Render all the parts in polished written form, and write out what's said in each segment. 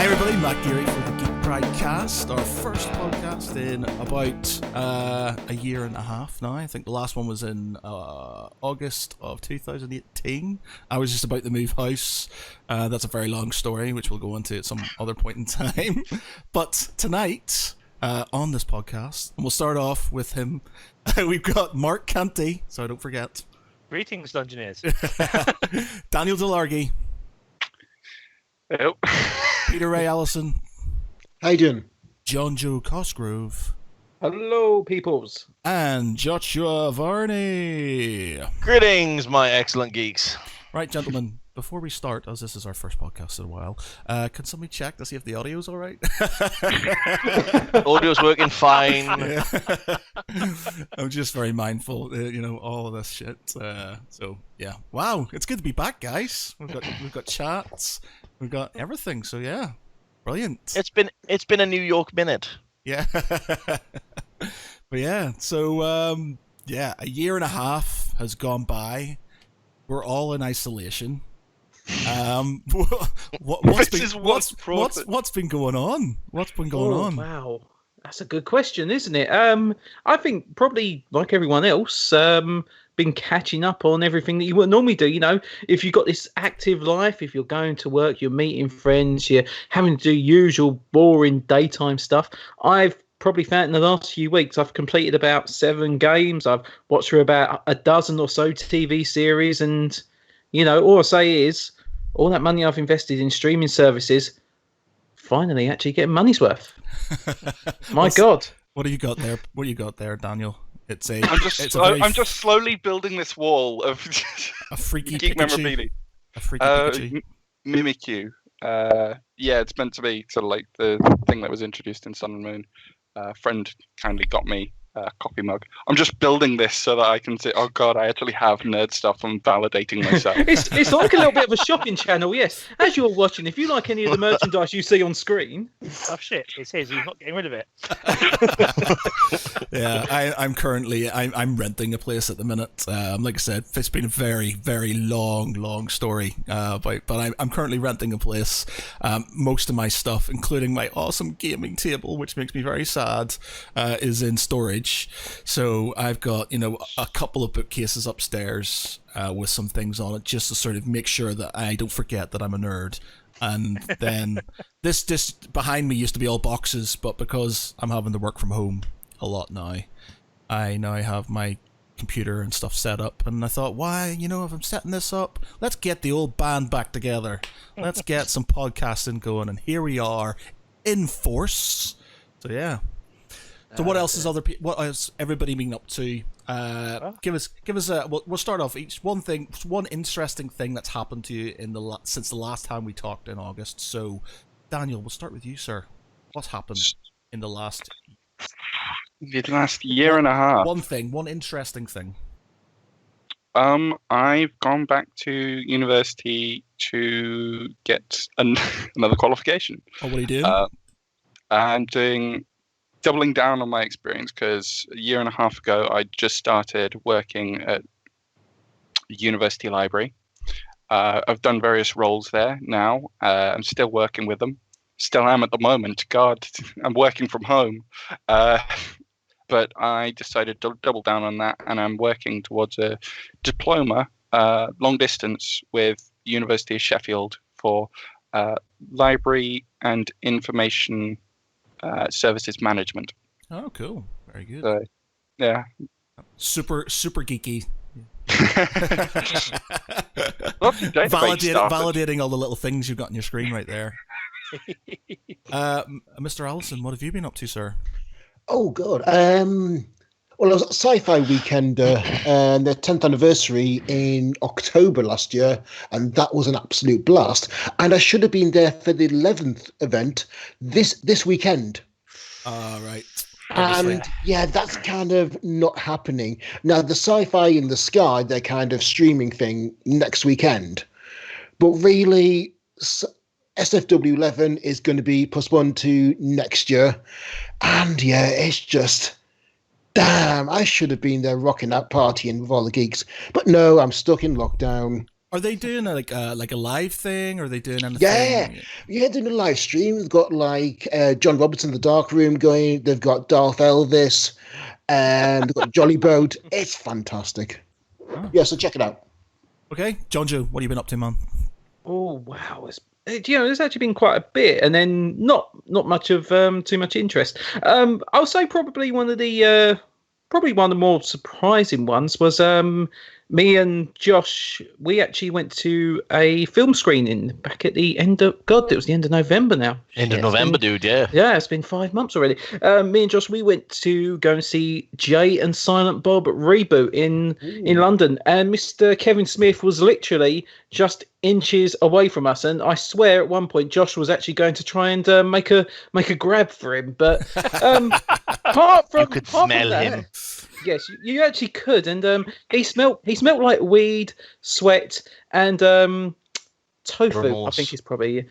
Hi everybody, Matt Geary for the Geek Pride Cast, our first podcast in about a year and a half now. I think the last one was in August of 2018. I was just about to move house. That's a very long story, which we'll go into at some other point in time. But tonight, on this podcast, and we'll start off with him, we've got Mark Canty, so don't forget. Greetings, Dungeoneers. Daniel Delargy. Hello. Peter Ray Allison. How you doing? Jon Jo Cosgrove. Hello, peoples. And Joshua Varney. Greetings, my excellent geeks. Right, gentlemen, before we start, as this is our first podcast in a while, can somebody check to see if the audio's all right? Audio's working fine. Yeah. I'm just very mindful, all of this shit. So yeah, wow, it's good to be back, guys. We've got chats, we've got everything. So yeah, brilliant. It's been a New York minute. Yeah, but yeah. So a year and a half has gone by. We're all in isolation. What's been going on? What's been going on? Wow, that's a good question, isn't it? I think probably like everyone else, been catching up on everything that you would normally do. You know, if you've got this active life, if you're going to work, you're meeting friends, you're having to do usual boring daytime stuff. I've probably found in the last few weeks I've completed about 7 games. I've watched through about a dozen or so TV series, and all I say is all that money I've invested in streaming services finally actually getting money's worth. My God. What do you got there? What do you got there, Daniel? I'm just slowly building this wall of a freaky geek Pikachu. memorabilia. A freaky Pikachu. Mimikyu. Yeah, it's meant to be sort of like the thing that was introduced in Sun and Moon. A friend kindly got me a coffee mug. I'm just building this so that I can say, oh God, I actually have nerd stuff. I'm validating myself. It's like a little bit of a shopping channel, yes. As you're watching, if you like any of the merchandise you see on screen... Oh shit, it's his, he's not getting rid of it. Yeah, I'm renting a place at the minute. Like I said, it's been a very, very long story. But I'm currently renting a place. Most of my stuff, including my awesome gaming table, which makes me very sad, is in storage. So I've got, a couple of bookcases upstairs with some things on it, just to sort of make sure that I don't forget that I'm a nerd. And then this behind me used to be all boxes, but because I'm having to work from home a lot now, I now have my computer and stuff set up, and I thought, why, if I'm setting this up, let's get the old band back together. Let's get some podcasting going, and here we are in force. So yeah. So what else is what has everybody been up to? Give us we'll start off one interesting thing that's happened to you since the last time we talked in August. So Daniel, we'll start with you, sir. What's happened in the last year and a half? One interesting thing. I've gone back to university to get another qualification. Oh, what are you doing? I'm doubling down on my experience, because a year and a half ago I just started working at the university library. I've done various roles there now. I'm still working with them. Still am at the moment. God, I'm working from home. But I decided to double down on that, and I'm working towards a diploma, long distance, with University of Sheffield for library and information services management. Oh, cool. Very good. Yeah. Super geeky. Validating all the little things you've got on your screen right there. Mr. Allison, what have you been up to, sir? Oh, God. Well, I was at Sci-Fi Weekend, and their 10th anniversary in October last year, and that was an absolute blast. And I should have been there for the 11th event this weekend. Right. And yeah, that's kind of not happening. Now, the Sci-Fi in the Sky, they're kind of streaming thing next weekend. But really, SFW 11 is going to be postponed to next year. And yeah, it's just... Damn, I should have been there rocking that party and with all the geeks. But no, I'm stuck in lockdown. Are they doing like a live thing? Or are they doing anything? Yeah, doing a live stream. They've got like John Roberts in the Dark Room going. They've got Darth Elvis. They've got Jolly Boat. It's fantastic. Oh. Yeah, so check it out. Okay, Jon Jo, what have you been up to, man? Oh wow, there's actually been quite a bit, and then not much of too much interest. I'll say probably one of the more surprising ones was me and Josh. We actually went to a film screening back at the end of it was the end of November now. End of November, dude. Yeah. Yeah, it's been 5 months already. Me and Josh, we went to go and see Jay and Silent Bob Reboot in London, and Mr. Kevin Smith was literally just inches away from us, and I swear at one point Josh was actually going to try and make a grab for him, but apart from You could smell him. Yes, you actually could, and he smelt like weed, sweat, and tofu. Remorse. I think is probably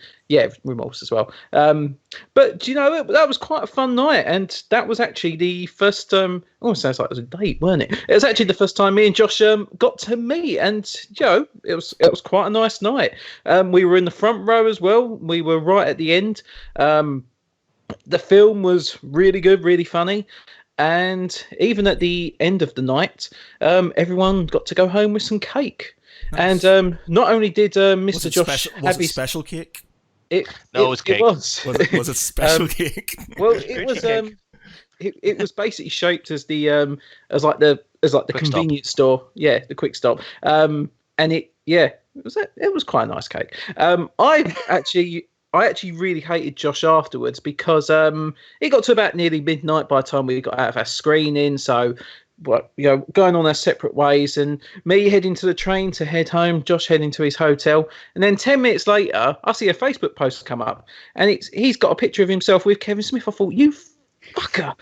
remorse as well. But do you know that was quite a fun night, and that was actually the first. Sounds like it was a date, weren't it? It was actually the first time me and Josh got to meet, and it was quite a nice night. We were in the front row as well. We were right at the end. The film was really good, really funny. And even at the end of the night, everyone got to go home with some cake. Nice. And not only did Mr. Josh was it special cake? It was cake. It was. Was it special cake? Well, it was. It was basically shaped as the quick convenience store. Yeah, the quick stop. And it was quite a nice cake. I actually really hated Josh afterwards because it got to about nearly midnight by the time we got out of our screening. So, going on our separate ways, and me heading to the train to head home, Josh heading to his hotel, and then 10 minutes later, I see a Facebook post come up, and he's got a picture of himself with Kevin Smith. I thought, you fucker,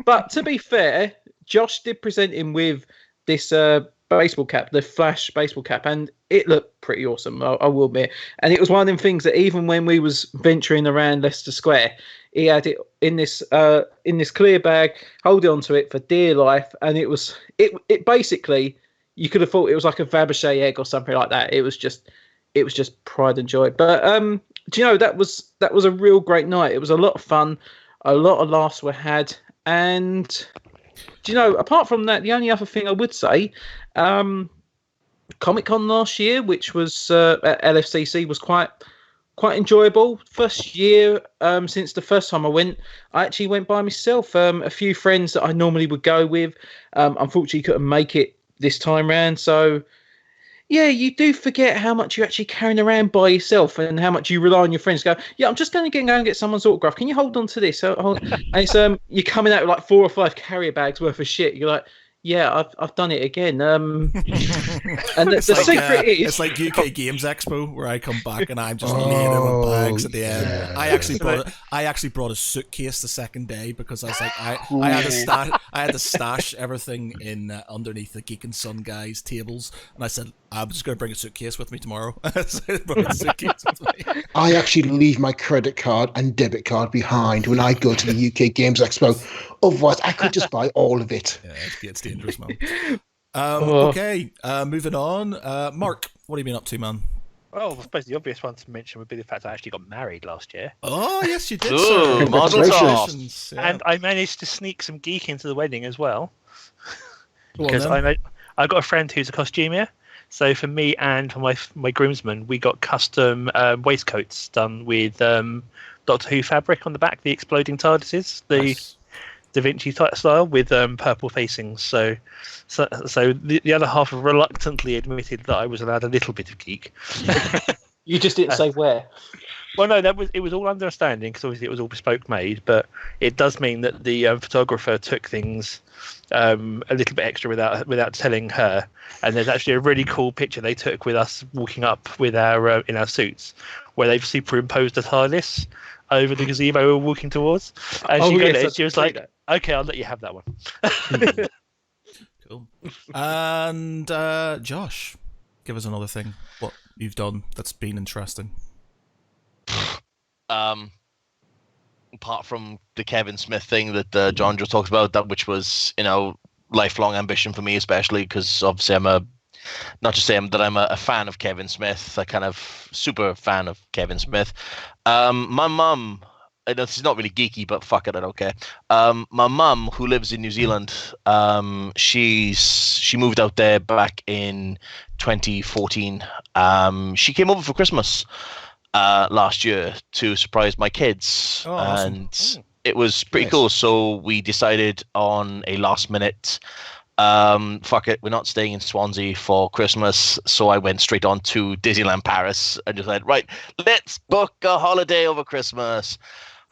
but to be fair, Josh did present him with this baseball cap, the Flash baseball cap, and it looked pretty awesome, I will admit. And it was one of them things that even when we was venturing around Leicester Square, he had it in this clear bag, holding onto it for dear life, and it basically, you could have thought it was like a Fabergé egg or something like that. It was just pride and joy. But do you know, that was a real great night. It was a lot of fun, a lot of laughs were had, and do you know, apart from that, the only other thing I would say, Comic-Con last year, which was at LFCC, was quite enjoyable. First year since the first time I went. I actually went by myself. A few friends that I normally would go with, unfortunately couldn't make it this time round. So, yeah, you do forget how much you're actually carrying around by yourself and how much you rely on your friends. Go, yeah, I'm just going to go and get someone's autograph. Can you hold on to this? And it's, you're coming out with like 4 or 5 carrier bags worth of shit. You're like, yeah, I've done it again. And the secret is, it's like UK Games Expo where I come back and I'm just laden with bags at the end. Yeah. I actually brought a suitcase the second day because I was like, I had to stash everything in underneath the Geek and Sun guys' tables, and I said, I'm just going to bring a suitcase with me tomorrow. So I brought a suitcase with me. I actually leave my credit card and debit card behind when I go to the UK Games Expo. Otherwise, I could just buy all of it. Yeah, it's dangerous, man. Okay, moving on. Mark, what have you been up to, man? Well, I suppose the obvious one to mention would be the fact I actually got married last year. Oh, yes, you did. Ooh, congratulations. Yeah. And I managed to sneak some geek into the wedding as well. Because I got a friend who's a costumier. So for me and for my groomsmen, we got custom waistcoats done with Doctor Who fabric on the back, the exploding TARDISes, the nice. Da Vinci type style with purple facings. So the other half reluctantly admitted that I was allowed a little bit of geek. You just didn't say where. Well, no, it was all understanding because obviously it was all bespoke made, but it does mean that the photographer took things a little bit extra without telling her. And there's actually a really cool picture they took with us walking up with our in our suits, where they've superimposed a TARDIS over the gazebo we were walking towards. And she was like, "Okay, I'll let you have that one." Cool. And Josh, give us another thing. What you've done that's been interesting. Apart from the Kevin Smith thing that Jon Jo talks about, that which was lifelong ambition for me, especially because obviously I'm a not to say that I'm a fan of Kevin Smith, a kind of super fan of Kevin Smith. My mum, I know this is not really geeky, but fuck it, I don't care. My mum, who lives in New Zealand, she moved out there back in 2014. She came over for Christmas last year to surprise my kids, and it was pretty cool. So we decided on a last minute, fuck it, we're not staying in Swansea for Christmas. So I went straight on to Disneyland Paris and just said, right, let's book a holiday over Christmas.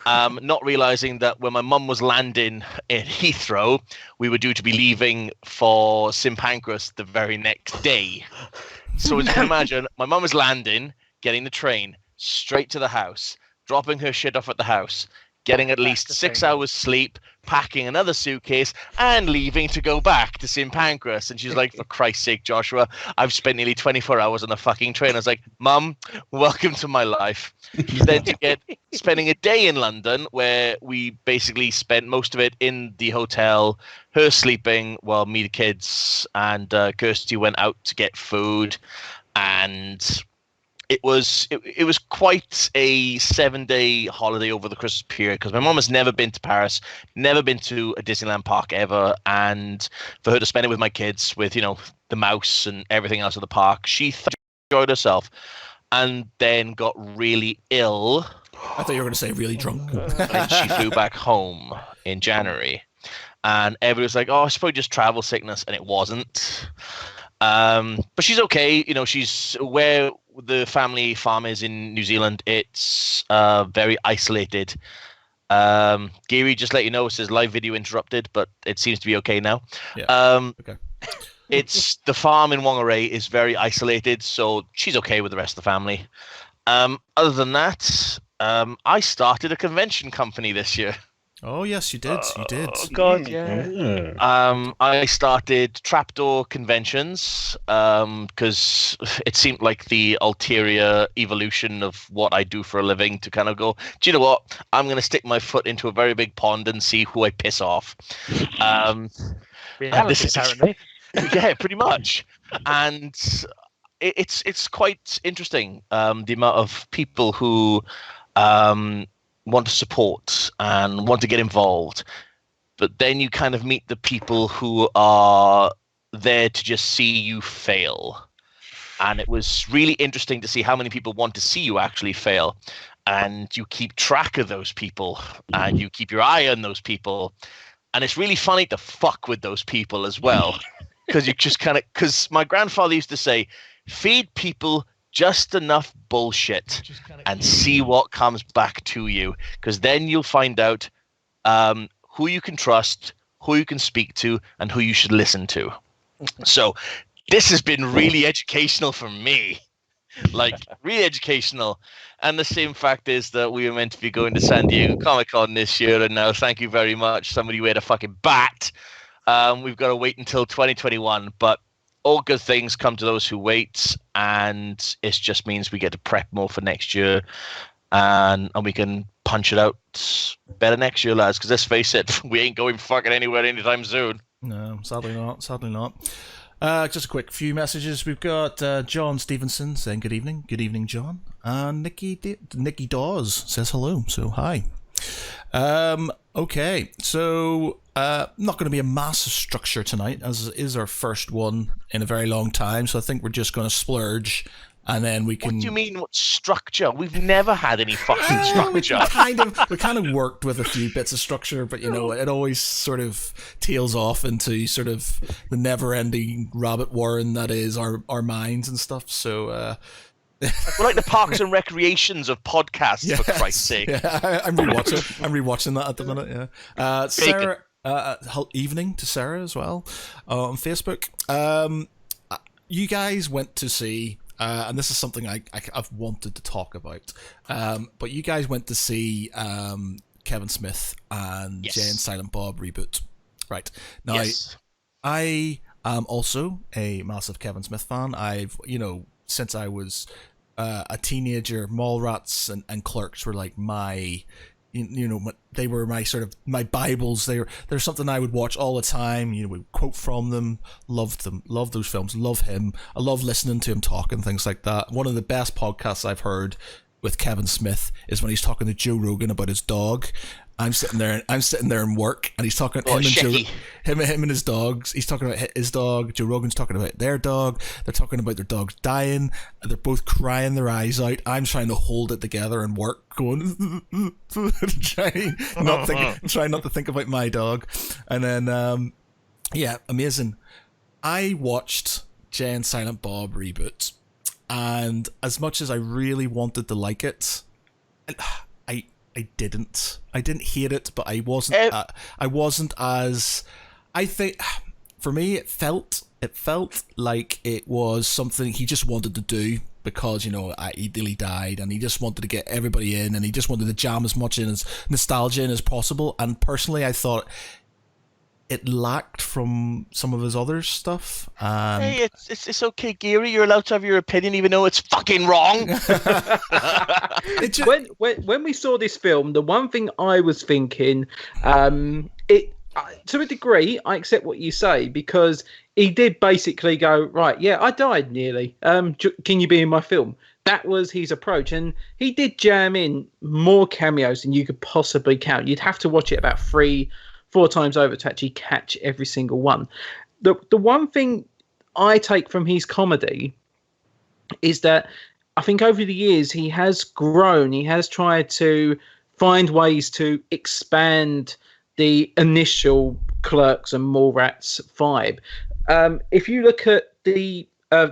Not realizing that when my mum was landing in Heathrow, we were due to be leaving for St Pancras the very next day. So as you can imagine, my mum was landing, getting the train straight to the house, dropping her shit off at the house, getting at least 6 hours sleep, packing another suitcase, and leaving to go back to St Pancras. And she's like, for Christ's sake, Joshua, I've spent nearly 24 hours on the fucking train. I was like, Mum, welcome to my life. Then to get spending a day in London, where we basically spent most of it in the hotel, her sleeping while me, the kids, and Kirsty went out to get food. And it was quite a 7-day holiday over the Christmas period, because my mum has never been to Paris, never been to a Disneyland park ever, and for her to spend it with my kids, with the mouse and everything else at the park, she enjoyed herself, and then got really ill. I thought you were going to say really drunk. And she flew back home in January, and everybody was like, "Oh, it's probably just travel sickness," and it wasn't. But she's okay. She's where the family farm is in New Zealand. It's very isolated. Geary, just let you know, it says live video interrupted, but it seems to be okay now. Yeah. Okay. It's the farm in Whangarei is very isolated, so she's okay with the rest of the family. Other than that, I started a convention company this year. Oh yes, you did. You did. Oh God, yeah. I started Trapdoor Conventions because it seemed like the ulterior evolution of what I do for a living, to kind of go, do you know what? I'm going to stick my foot into a very big pond and see who I piss off. Reality, apparently. Yeah, pretty much. And it's quite interesting, the amount of people who want to support and want to get involved, but then you kind of meet the people who are there to just see you fail. And it was really interesting to see how many people want to see you actually fail, and you keep track of those people and you keep your eye on those people, and it's really funny to fuck with those people as well, because you just because my grandfather used to say, feed people just enough bullshit and see what comes back to you, because then you'll find out who you can trust, who you can speak to, and who you should listen to. So this has been really educational for me, like really educational. And the same fact is that we were meant to be going to San Diego Comic-Con this year, and now, thank you very much, somebody weighed a fucking bat. We've got to wait until 2021, but all good things come to those who wait, and it just means we get to prep more for next year, and we can punch it out better next year, lads, because let's face it, we ain't going fucking anywhere anytime soon. No, sadly not. Sadly not. Just a quick few messages. We've got John Stevenson saying good evening. Good evening, John. And Nikki Dawes says hello. So hi. Okay, so not going to be a massive structure tonight, as it is our first one in a very long time. So I think we're just going to splurge, and then we can. What do you mean, what structure? We've never had any fucking structure. We kind of worked with a few bits of structure, but it always sort of tails off into sort of the never-ending rabbit warren that is our minds and stuff. So. We're like the Parks and Recreations of podcasts, for Christ's sake. Yeah, I'm rewatching that at the minute. Yeah, Sarah. Evening to Sarah as well on Facebook. You guys went to see, and this is something I've wanted to talk about. But you guys went to see Kevin Smith and Yes. Jay and Silent Bob Reboot, right? Now, Yes. I am also a massive Kevin Smith fan. I've since I was a teenager, Mallrats and Clerks were like my they were my sort of my Bibles. They're something I would watch all the time. We quote from them. Loved them. Love those films. Love him. I love listening to him talk and things like that. One of the best podcasts I've heard with Kevin Smith is when he's talking to Joe Rogan about his dog. I'm sitting there in work, and he's talking him and his dogs. He's talking about his dog. Joe Rogan's talking about their dog. They're talking about their dogs dying. They're both crying their eyes out. I'm trying to hold it together and work, going trying not to think about my dog. And then amazing. I watched Jay and Silent Bob Reboot, and as much as I really wanted to like it, I didn't hate it, but I wasn't as, I think, for me, it felt like it was something he just wanted to do because, he nearly died, and he just wanted to get everybody in, and he just wanted to jam as much in as nostalgia in as possible. And personally, I thought it lacked from some of his other stuff. Hey, it's okay, Geary. You're allowed to have your opinion, even though it's fucking wrong. When we saw this film, the one thing I was thinking, to a degree, I accept what you say, because he did basically go, right, yeah, I died nearly. Can you be in my film? That was his approach, and he did jam in more cameos than you could possibly count. You'd have to watch it about 3-4 times over to actually catch every single one. The one thing I take from his comedy is that I think over the years he has grown. He has tried to find ways to expand the initial Clerks and Mallrats vibe. If you look at the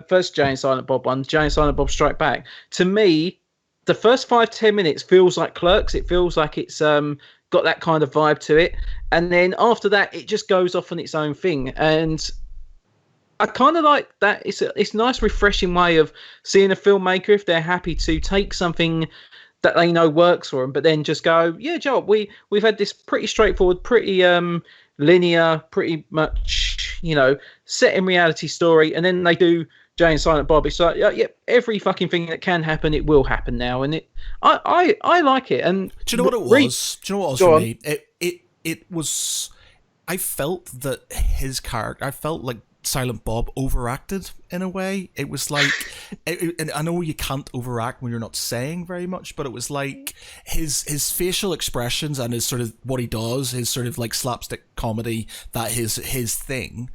first Jay and Silent Bob one, Jay and Silent Bob Strike Back, to me, the first 5-10 minutes feels like Clerks. It feels like it's got that kind of vibe to it, and then after that it just goes off on its own thing, and I kind of like that. It's a nice refreshing way of seeing a filmmaker if they're happy to take something that they know works for them, but then just go, yeah, Joe, we've had this pretty straightforward, pretty linear, pretty much set in reality story, and then they do Jay and Silent Bob. It's like, yeah, every fucking thing that can happen, it will happen now, and I like it. And do you know what it was? Do you know what it was for me? It was. I felt that his character. I felt like Silent Bob overacted in a way. It was like, and I know you can't overact when you're not saying very much, but it was like his facial expressions and his sort of what he does, his sort of like slapstick comedy, that his thing.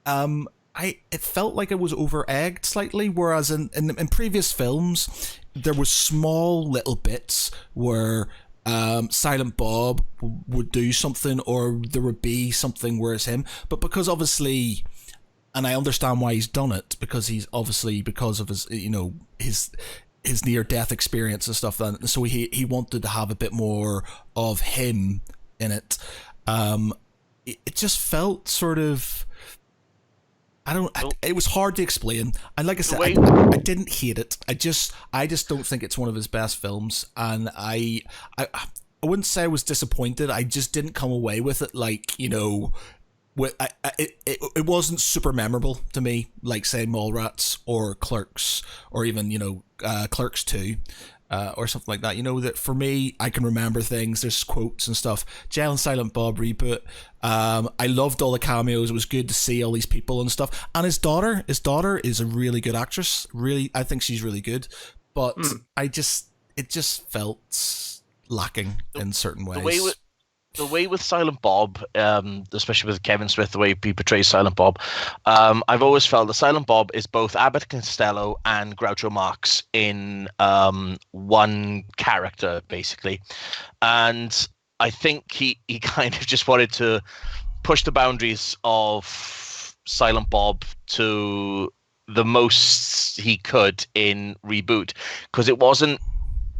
It felt like it was over-egged slightly, whereas in previous films, there were small little bits where Silent Bob would do something, or there would be something where it's him. But because obviously, and I understand why he's done it, because he's obviously, because of his, his near-death experience and stuff, so he wanted to have a bit more of him in it. It just felt sort of, it was hard to explain, and like I said, I didn't hate it. I just don't think it's one of his best films, and I wouldn't say I was disappointed. I just didn't come away with it like, it wasn't super memorable to me, like say Mallrats or Clerks, or even Clerks 2. Or something like that, that for me, I can remember things, there's quotes and stuff. Jay and Silent Bob Reboot, I loved all the cameos. It was good to see all these people and stuff. And his daughter is a really good actress. Really, I think she's really good. But it just felt lacking in certain ways. The way with Silent Bob, especially with Kevin Smith, the way he portrays Silent Bob, I've always felt that Silent Bob is both Abbott and Costello and Groucho Marx in one character, basically. And I think he kind of just wanted to push the boundaries of Silent Bob to the most he could in Reboot, because it wasn't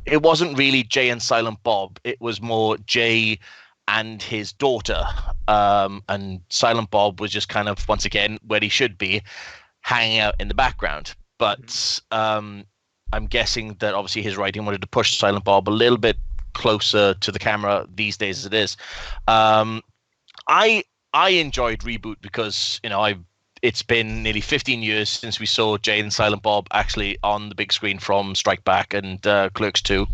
really Jay and Silent Bob. It was more Jay and his daughter, and Silent Bob was just kind of, once again, where he should be, hanging out in the background. But I'm guessing that obviously his writing wanted to push Silent Bob a little bit closer to the camera these days as it is. I enjoyed Reboot because it's been nearly 15 years since we saw Jay and Silent Bob actually on the big screen from Strike Back and Clerks 2,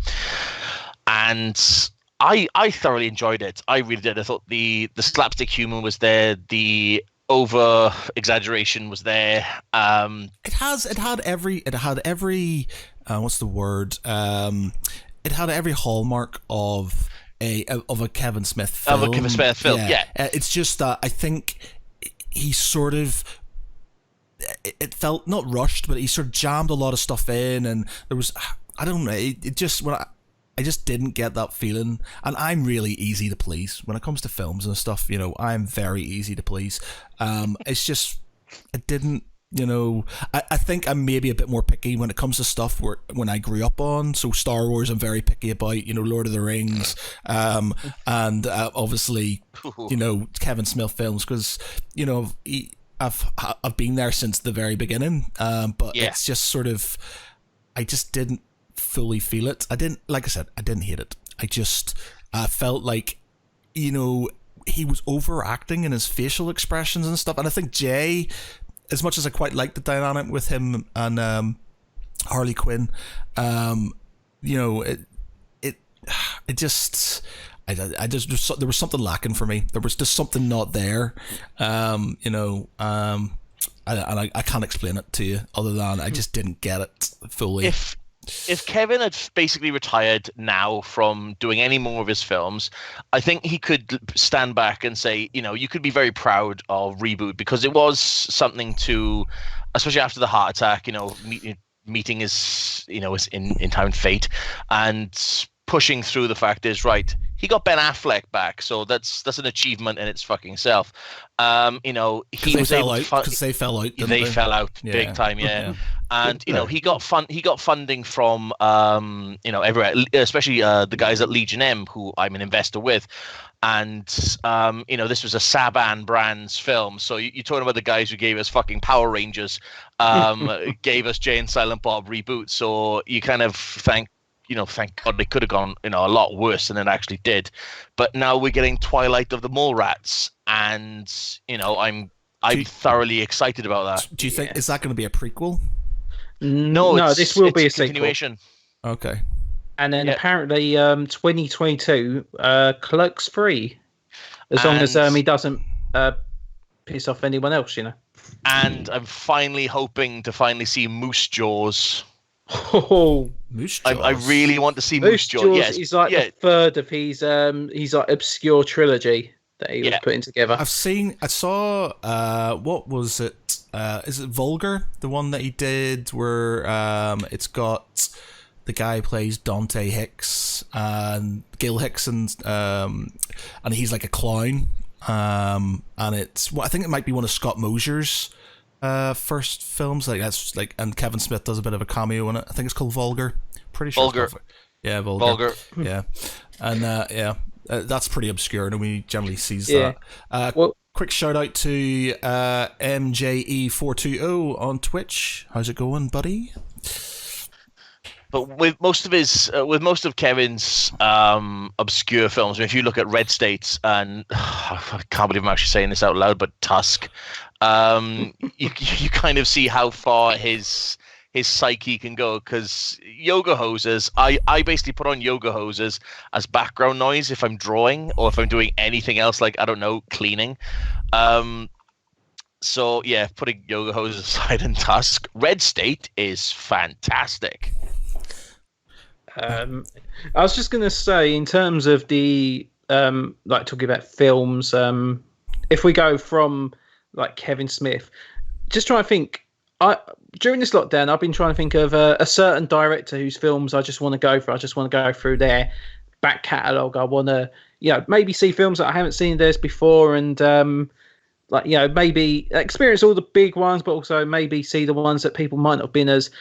and I thoroughly enjoyed it. I really did. I thought the slapstick humor was there. The over exaggeration was there. It had every what's the word? It had every hallmark of a Kevin Smith film. Of a Kevin Smith film, yeah. It's just that I think he sort of, it felt not rushed, but he sort of jammed a lot of stuff in, and there was, I don't know, it just, when I just didn't get that feeling. And I'm really easy to please when it comes to films and stuff. You know, I'm very easy to please. It's just, it didn't. You know, I think I'm maybe a bit more picky when it comes to stuff when I grew up on. So Star Wars, I'm very picky about. You know, Lord of the Rings, and obviously, you know, Kevin Smith films, because you know I've been there since the very beginning. But it's just sort of, I just didn't fully feel it. I didn't, like I said, I didn't hate it. I just felt like, you know, he was overacting in his facial expressions and stuff. And I think Jay, as much as I quite like the dynamic with him and Harley Quinn, you know, it just, I just, there was something lacking for me. There was just something not there, you know, I can't explain it to you other than I just didn't get it fully. If Kevin had basically retired now from doing any more of his films, I think he could stand back and say, you know, you could be very proud of Reboot, because it was something to, especially after the heart attack, you know, meeting his, you know, his in time fate, and pushing through the fact is, right, he got Ben Affleck back, so that's an achievement in its fucking self. You know, he was able to because they fell out. They fell out big time, yeah. And you know, he got funding from you know, everywhere, especially the guys at Legion M, who I'm an investor with. And you know, this was a Saban Brands film, so you're talking about the guys who gave us fucking Power Rangers, gave us Jay and Silent Bob Reboot. So you kind of thank God they could have gone, you know, a lot worse than it actually did. But now we're getting Twilight of the Mallrats, and you know, I'm thoroughly excited about that. Do you think is that going to be a prequel? No, this will be a continuation. Okay. And then apparently 2022, Clerks 3, as long as he doesn't piss off anyone else, you know. And I'm finally hoping to see Moose Jaws. Oh, Moose Jaws. I really want to see Moose Jaws. Yes, is like the third of his like obscure trilogy that he was putting together. I saw what was it? Is it Vulgar? The one that he did where it's got the guy who plays Dante Hicks and Gil Hicks, and he's like a clown. And it's, well, I think it might be one of Scott Mosier's first films. Like that's like, and Kevin Smith does a bit of a cameo in it. I think it's called Vulgar. Pretty sure. Vulgar. Yeah, Vulgar. Yeah, and that's pretty obscure. Nobody generally sees that. Well, quick shout out to MJE420 on Twitch. How's it going, buddy? But with most of Kevin's obscure films, I mean, if you look at Red State and I can't believe I'm actually saying this out loud, but Tusk, you kind of see how far his psyche can go, because yoga hoses, I basically put on yoga hoses as background noise if I'm drawing or if I'm doing anything else, like, I don't know, cleaning. So yeah, putting yoga hoses aside in Tusk, Red State is fantastic. I was just going to say, in terms of the like talking about films, if we go from like Kevin Smith, just trying to think. During this lockdown, I've been trying to think of a certain director whose films I just want to go for. I just want to go through their back catalogue. I want to, you know, maybe see films that I haven't seen theirs before, and like, you know, maybe experience all the big ones, but also maybe see the ones that people might not have been as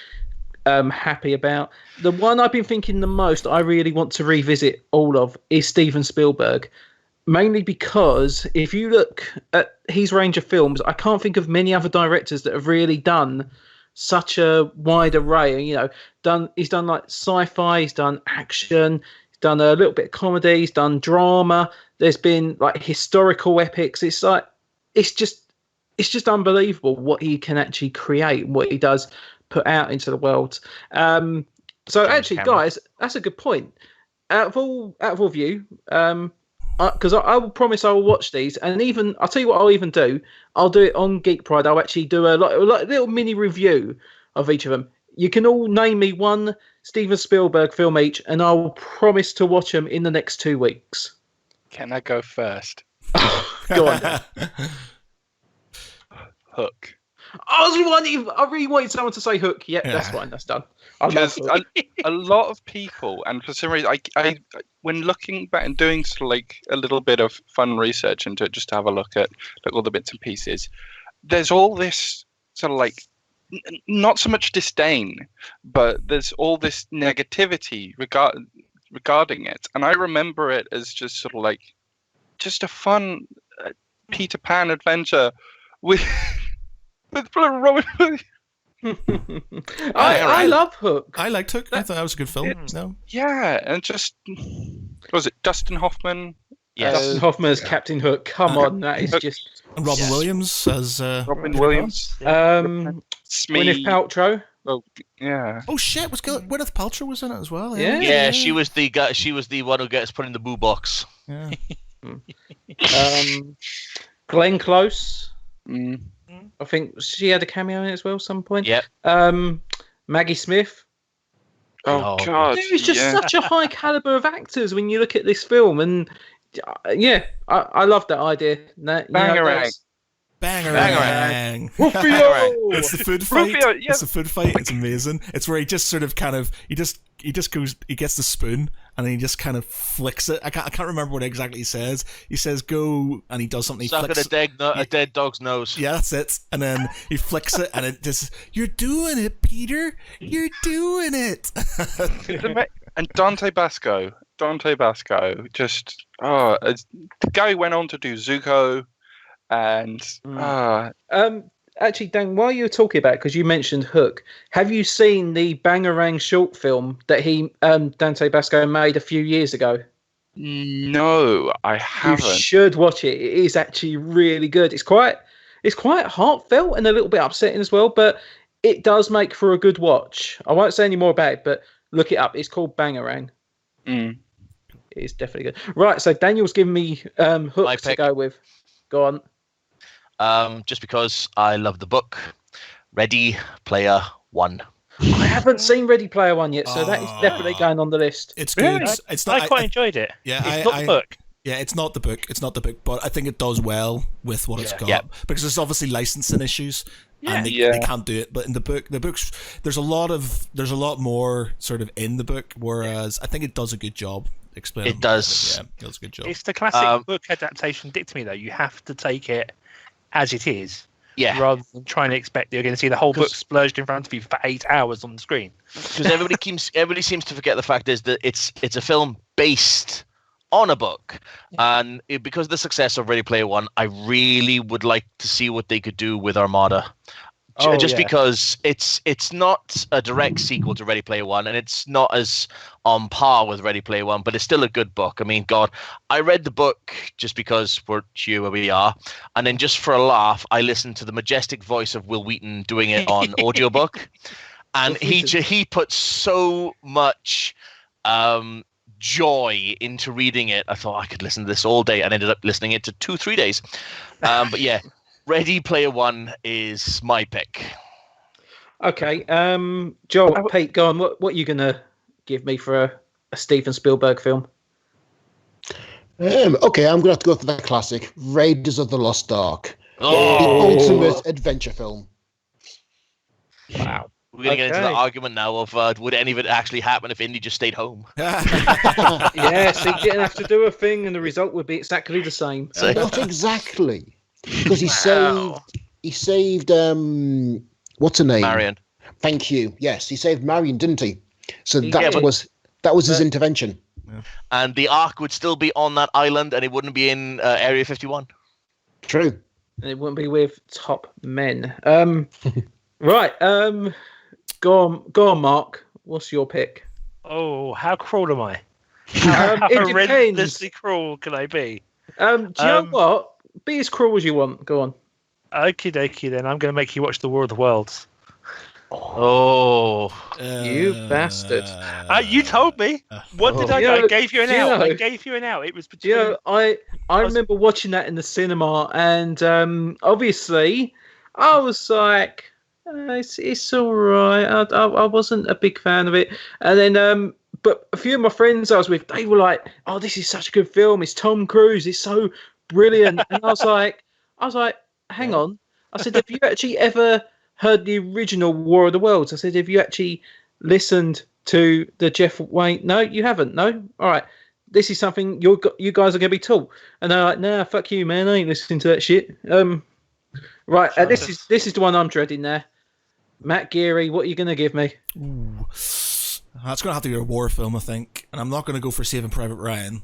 happy about. The one I've been thinking the most, I really want to revisit all of, is Steven Spielberg. Mainly because if you look at his range of films, I can't think of many other directors that have really done such a wide array. You know, he's done like sci-fi, he's done action, he's done a little bit of comedy, he's done drama. There's been like historical epics. It's like, it's just unbelievable what he can actually create, what he does put out into the world. So actually, guys, that's a good point. out of all of you, because I will promise I will watch these, and even I'll tell you what I'll even do. I'll do it on Geek Pride. I'll actually do a little mini review of each of them. You can all name me one Steven Spielberg film each, and I'll promise to watch them in the next 2 weeks. Can I go first? Go on. Then. Hook. I really wanted someone to say Hook. Yeah, that's fine. That's done. I love Hook. A lot of people, and for some reason, I when looking back and doing sort of like a little bit of fun research into it, just to have a look at all the bits and pieces, there's all this sort of like not so much disdain, but there's all this negativity regarding it, and I remember it as just sort of like just a fun Peter Pan adventure with Robin Williams. I love Hook. I liked Hook. I thought that was a good film. Yeah, and just was it Dustin Hoffman? Yes. Dustin Hoffman as Captain Hook. Come on, that is just. And Robin Williams as Robin Williams. Smee. Gwyneth Paltrow. Oh yeah. Oh shit! Gwyneth Paltrow was in it as well. Yeah. She was the guy. She was the one who gets put in the boo box. Yeah. Glenn Close. Mm. I think she had a cameo in it as well at some point. Yep. Maggie Smith. Oh God. There is just such a high caliber of actors when you look at this film, and I love that idea. Bangarang. Bangarang. Rufio! It's the food fight. Rufio, yeah. It's the food fight. It's amazing. It's where he just sort of he gets the spoon and then he just kind of flicks it. I can't remember what exactly he says. He says go and he does something. He Suck flicks at a dead dog's nose. Yeah, that's it. And then he flicks it and it just, you're doing it, Peter. You're doing it. And Dante Basco, just the guy went on to do Zuko, and actually, Dan, while you were talking about it, because you mentioned Hook, have you seen the Bangarang short film that Dante Basco made a few years ago? No, I haven't. You should watch it. It is actually really good. It's quite heartfelt and a little bit upsetting as well, but it does make for a good watch. I won't say any more about it, but look it up. It's called Bangarang. Mm. It's definitely good. Right, so Daniel's giving me Hook to go with. Go on. Just because I love the book, Ready Player One. I haven't seen Ready Player One yet, so that is definitely going on the list. It's good. Yeah, It's not. I quite enjoyed it. Yeah, it's not the book. Yeah, it's not the book. It's not the book, but I think it does well with what it's got because there's obviously licensing issues. And they can't do it, but in the books, there's a lot more sort of in the book. Whereas I think it does a good job explaining. It does. It does a good job. It's the classic book adaptation dictum, though. You have to take it as it is, rather than trying to expect you're going to see the whole book splurged in front of you for 8 hours on the screen. Because everybody seems to forget the fact is that it's a film based on a book, and because of the success of Ready Player One, I really would like to see what they could do with Armada. Because it's not a direct sequel to Ready Player One, and it's not as on par with Ready Player One, but it's still a good book. I mean, God, I read the book just because we're here where we are, and then just for a laugh, I listened to the majestic voice of Will Wheaton doing it on audiobook, and he put so much joy into reading it. I thought I could listen to this all day, and ended up listening it to 2-3 days. But yeah. Ready Player One is my pick. Okay, Joel, Pete, go on. What are you gonna give me for a Steven Spielberg film? Okay, I'm gonna have to go for that classic, Raiders of the Lost Ark, the ultimate adventure film. Wow. We're gonna get into the argument now of would any of it actually happen if Indy just stayed home? Yes, he didn't have to do a thing, and the result would be exactly the same. Not exactly. Because he saved what's her name? Marion. Thank you. Yes, he saved Marion, didn't he? So that was his intervention. Yeah. And the Ark would still be on that island, and it wouldn't be in Area 51. True. And it wouldn't be with top men. Right. Go on, Mark. What's your pick? Oh, how cruel am I? How horrendously cruel can I be? Do you know what? Be as cruel as you want. Go on. Okie dokie then. I'm going to make you watch The War of the Worlds. Oh, You bastard. You told me. What did I You do? know- I gave you an do you out. I know- gave you an out. It was between. You know, I was- remember watching that in the cinema, and obviously, I was like, it's all right. I wasn't a big fan of it, and then but a few of my friends I was with, they were like, "Oh, this is such a good film. It's Tom Cruise. It's so brilliant." And I was like, hang on. I said, have you actually ever heard the original War of the Worlds? I said, have you actually listened to the Jeff Wayne? No, you haven't. No, all right. This is something you guys are going to be taught. And they're like, nah, fuck you, man. I ain't listening to that shit. Right. This is the one I'm dreading there. Matt Geary, what are you going to give me? Ooh. That's going to have to be a war film, I think. And I'm not going to go for Saving Private Ryan.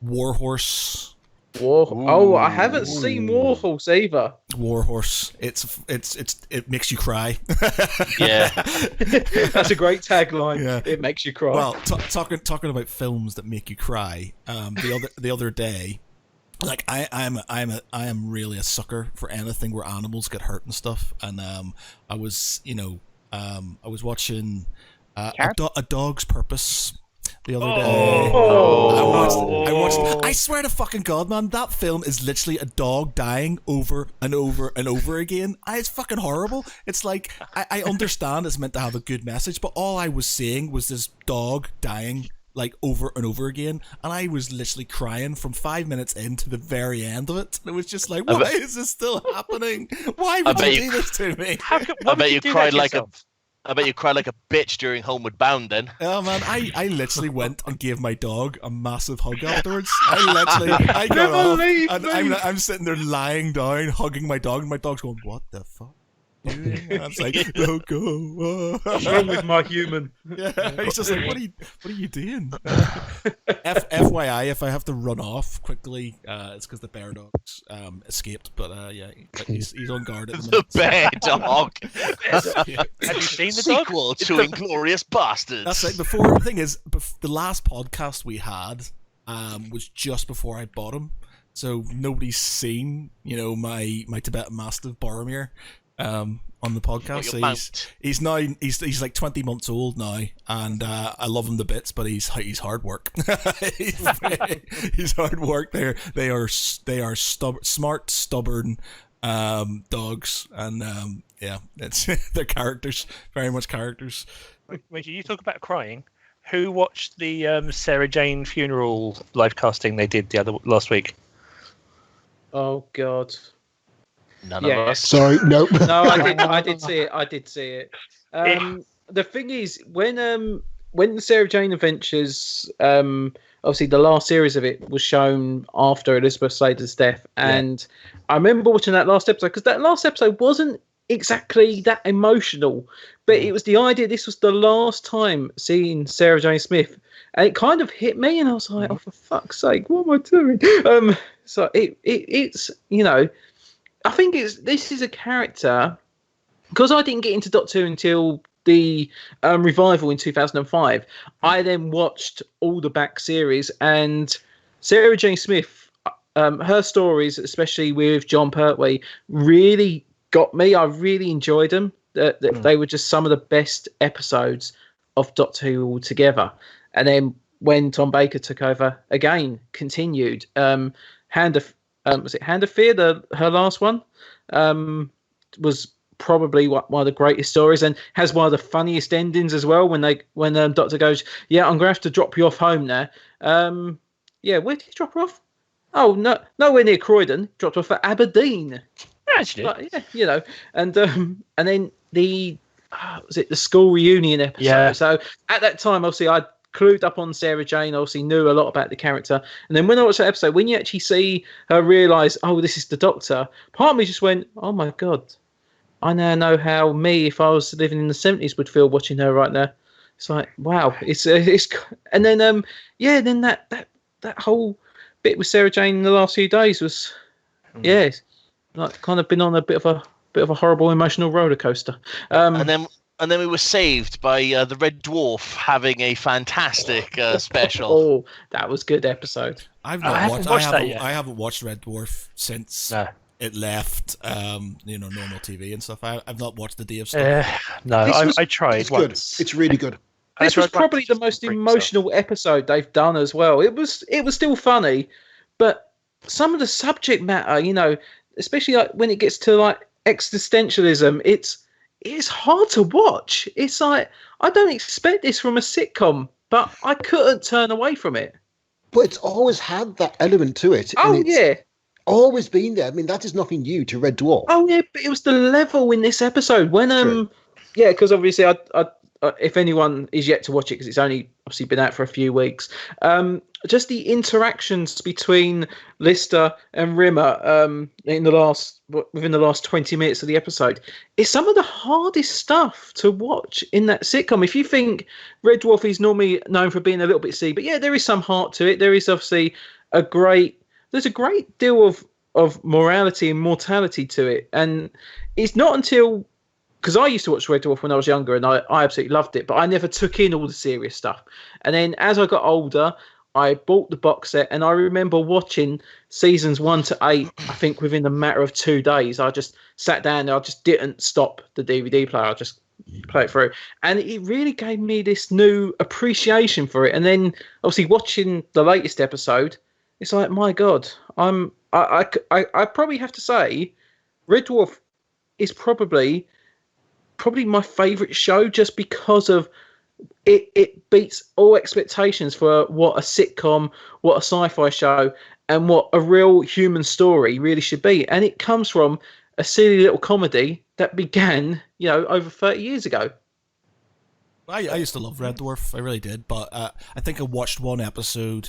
Warhorse. Oh, I haven't seen Warhorse either. Warhorse. It makes you cry. yeah. That's a great tagline. Yeah. It makes you cry. Well, talking about films that make you cry. The other day, like I am really a sucker for anything where animals get hurt and stuff. And I was watching A Dog's Purpose the other day. I watched. I swear to fucking God, man, that film is literally a dog dying over and over and over again. It's fucking horrible. It's like I understand it's meant to have a good message, but all I was seeing was this dog dying like over and over again, and I was literally crying from 5 minutes into the very end of it. And it was just like, why is this still happening? Why would you do this to me? I bet you cried like a bitch during Homeward Bound then. Oh man, I literally went and gave my dog a massive hug afterwards. I got off and I'm sitting there lying down, hugging my dog, and my dog's going, "What the fuck?" And I was like, "Don't go." What's wrong with my human? Yeah, he's just like, "What are you doing?" FYI, if I have to run off quickly, it's because the bear dogs escaped. But yeah, he's on guard at the minute. The bear dog. Have you seen the dog? Sequel to Inglourious Bastards. That's right. The thing is, the last podcast we had was just before I bought him, so nobody's seen my Tibetan Mastiff Boromir on the podcast. So he's like 20 months old now, and I love him to bits, but he's hard work. he's hard work. They are smart, stubborn dogs, and yeah, it's they're characters, very much characters. When you talk about crying, who watched the Sarah Jane funeral live casting they did last week? Oh God. None of us. Sorry, nope. No, I did see it. The thing is, when the Sarah Jane Adventures, obviously the last series of it was shown after Elizabeth Slater's death, and I remember watching that last episode because that last episode wasn't exactly that emotional, but it was the idea this was the last time seeing Sarah Jane Smith, and it kind of hit me, and I was like, oh, for fuck's sake, what am I doing? So it's I think this is a character, because I didn't get into Doctor Who until the revival in 2005. I then watched all the back series, and Sarah Jane Smith, her stories, especially with John Pertwee, really got me. I really enjoyed them. They were just some of the best episodes of Doctor Who altogether. And then when Tom Baker took over again, continued. Was it Hand of Fear, her last one, was probably one of the greatest stories, and has one of the funniest endings as well. When Doctor goes, "Yeah, I'm gonna have to drop you off home now." Yeah, where did he drop her off? Oh, no, nowhere near Croydon. Dropped her off at Aberdeen. Actually, But, yeah, and then was it the school reunion episode? Yeah. So at that time, obviously, I clued up on Sarah Jane, obviously knew a lot about the character, and then when I watched that episode, when you actually see her realise, oh, this is the Doctor, part of me just went, oh my God, I now know how me, if I was living in the 70s, would feel watching her right now. It's like, wow, it's and then then that whole bit with Sarah Jane in the last few days was it's like kind of been on a bit of a horrible emotional roller coaster. And then we were saved by the Red Dwarf having a fantastic special. Oh, that was good episode. I haven't watched Red Dwarf since it left, normal TV and stuff. I've not watched the Dave stuff. No, I tried It's once. good. It's really good. This was probably the most emotional episode they've done as well. It was still funny, but some of the subject matter, especially like when it gets to like existentialism, it's hard to watch. It's like I don't expect this from a sitcom, but I couldn't turn away from it. But it's always had that element to it. Oh, and it's yeah. always been there. I mean, that is nothing new to Red Dwarf. Oh, yeah, but it was the level in this episode when True. yeah, because obviously I if anyone is yet to watch it, because it's only obviously been out for a few weeks, just the interactions between Lister and Rimmer within the last 20 minutes of the episode is some of the hardest stuff to watch in that sitcom. If you think Red Dwarf is normally known for being a little bit silly, but yeah, there is some heart to it. There is obviously there's a great deal of morality and mortality to it, and it's not until, because I used to watch Red Dwarf when I was younger and I absolutely loved it, but I never took in all the serious stuff. And then as I got older, I bought the box set, and I remember watching seasons 1 to 8, I think within a matter of 2 days. I just sat down and I just didn't stop the DVD player. I just play it through. And it really gave me this new appreciation for it. And then obviously watching the latest episode, it's like, my God, I probably have to say Red Dwarf is probably my favourite show, just because of it beats all expectations for what a sitcom, what a sci-fi show, and what a real human story really should be. And it comes from a silly little comedy that began, over 30 years ago. I used to love Red Dwarf, I really did, but I think I watched one episode.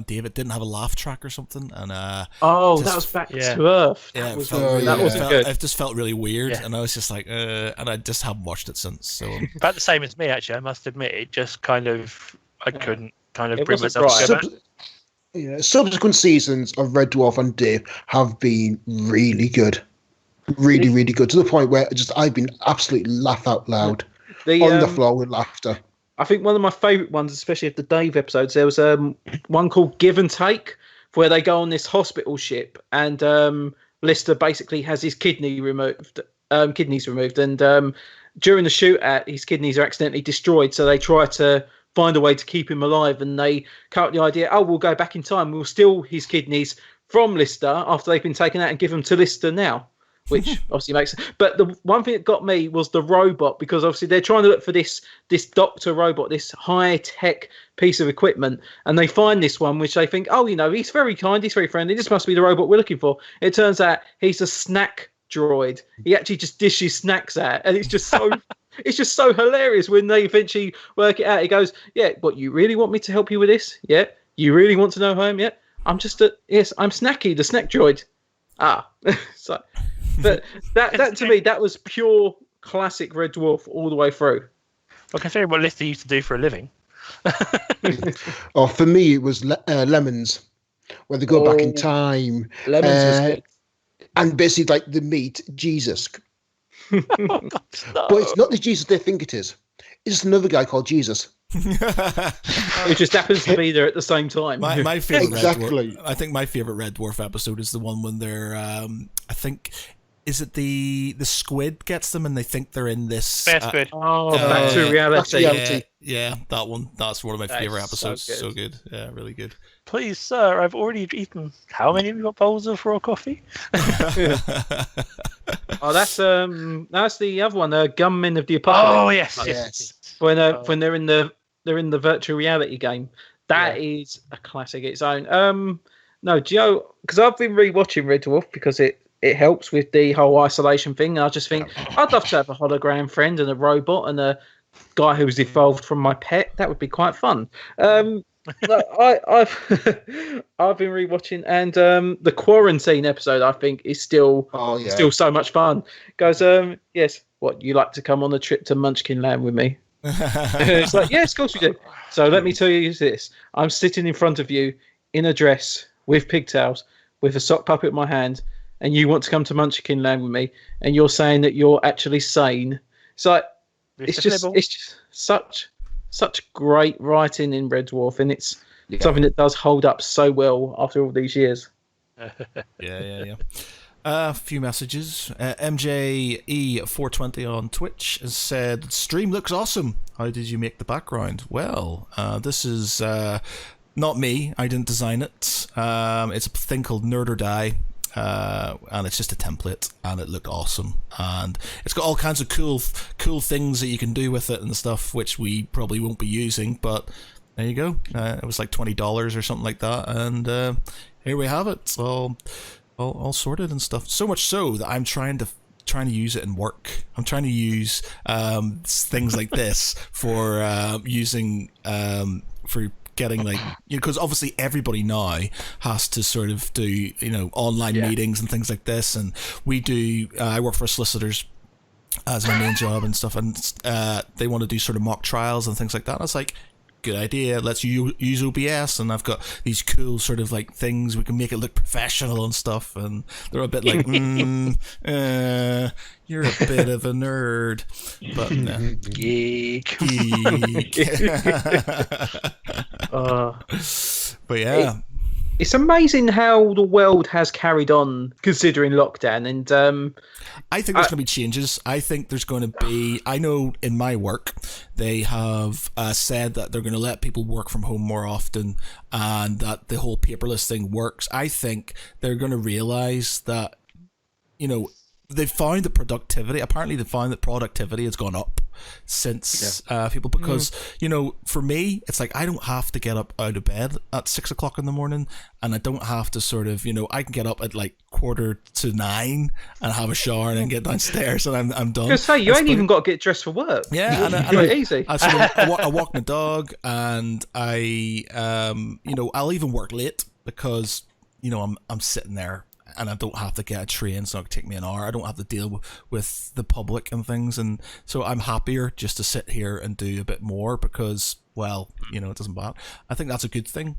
David didn't have a laugh track or something, and that was Back to Earth. Yeah, That wasn't good. It just felt really weird, and I was just like, and I just haven't watched it since. So about the same as me, actually. I must admit, it just I couldn't It bring wasn't myself to go back. Subsequent seasons of Red Dwarf and Dave have been really good. Really, really good, to the point where I've been absolutely laugh out loud on the floor with laughter. I think one of my favourite ones, especially of the Dave episodes, there was one called Give and Take, where they go on this hospital ship, and Lister basically has his kidneys removed, and during the shootout, his kidneys are accidentally destroyed, so they try to find a way to keep him alive, and they come up with the idea, we'll go back in time, we'll steal his kidneys from Lister after they've been taken out and give them to Lister now. Which obviously makes sense. But the one thing that got me was the robot, because obviously they're trying to look for this doctor robot, this high-tech piece of equipment, and they find this one, which they think, he's very kind, he's very friendly, this must be the robot we're looking for. It turns out he's a snack droid. He actually just dishes snacks out, and it's just so it's just so hilarious when they eventually work it out. He goes, yeah, what, you really want me to help you with this? Yeah. You really want to know who I am? Yeah. I'm Snacky, the snack droid. So... But that to me, that was pure classic Red Dwarf all the way through. Well, considering what Lister used to do for a living. For me, it was Lemons, where they go back in time. Lemons was good. And basically, like, they meet Jesus. Oh, God, no. But it's not the Jesus they think it is. It's just another guy called Jesus. Who just happens to be there at the same time. My favorite Exactly. Red Dwarf, I think my favorite Red Dwarf episode is the one when they're I think, is it the squid gets them and they think they're in this Squid. Back to reality. Yeah, that one. That's one of my That favorite is episodes. so good. So good. Yeah, really good. Please, sir, I've already eaten how many of your bowls of raw coffee? That's the other one, Gunmen of the Apocalypse. Oh yes. When they're in the virtual reality game. That is a classic its own. No, Joe, because I've been rewatching Red Dwarf because it helps with the whole isolation thing. I just think I'd love to have a hologram friend and a robot and a guy who's evolved from my pet. That would be quite fun. I've been rewatching, and the quarantine episode I think is still so much fun. Goes, yes, what, you like to come on a trip to Munchkin Land with me? It's like, yes, of course we do. So let me tell you this: I'm sitting in front of you in a dress with pigtails, with a sock puppet in my hand, and you want to come to Munchkin Land with me, and you're saying that you're actually sane. It's like it's just such great writing in Red Dwarf, and it's something that does hold up so well after all these years. Yeah. A few messages. MJE420 on Twitch has said, "Stream looks awesome. How did you make the background?" Well, this is not me. I didn't design it. It's a thing called Nerd or Die. And it's just a template, and it looked awesome, and it's got all kinds of cool things that you can do with it and stuff, which we probably won't be using, but there you go. It was like $20 or something like that, and here we have it. It's all sorted and stuff. So much so that I'm trying to use it in work. I'm trying to use things like this for using for getting, like, because obviously everybody now has to sort of do online meetings and things like this, and we do. I work for solicitors as my main job and stuff, and they want to do sort of mock trials and things like that. And I was like, good idea, let's use OBS, and I've got these cool sort of like things, we can make it look professional and stuff, and they're a bit like you're a bit of a nerd, but Geek. But yeah, it's amazing how the world has carried on considering lockdown, and I think there's going to be changes. I think there's going to be, I know in my work, they have said that they're going to let people work from home more often, and that the whole paperless thing works. I think they're going to realize that, they found that productivity has gone up since people, because for me, it's like I don't have to get up out of bed at 6 o'clock in the morning, and I don't have to sort of I can get up at like 8:45 and have a shower and then get downstairs and I'm done. I was gonna say, you ain't even got to get dressed for work. Yeah, and easy. I walk my dog, and I'll even work late because I'm sitting there. And I don't have to get a train, so it can take me an hour. I don't have to deal with the public and things, and so I'm happier just to sit here and do a bit more because, well, it doesn't matter. I think that's a good thing.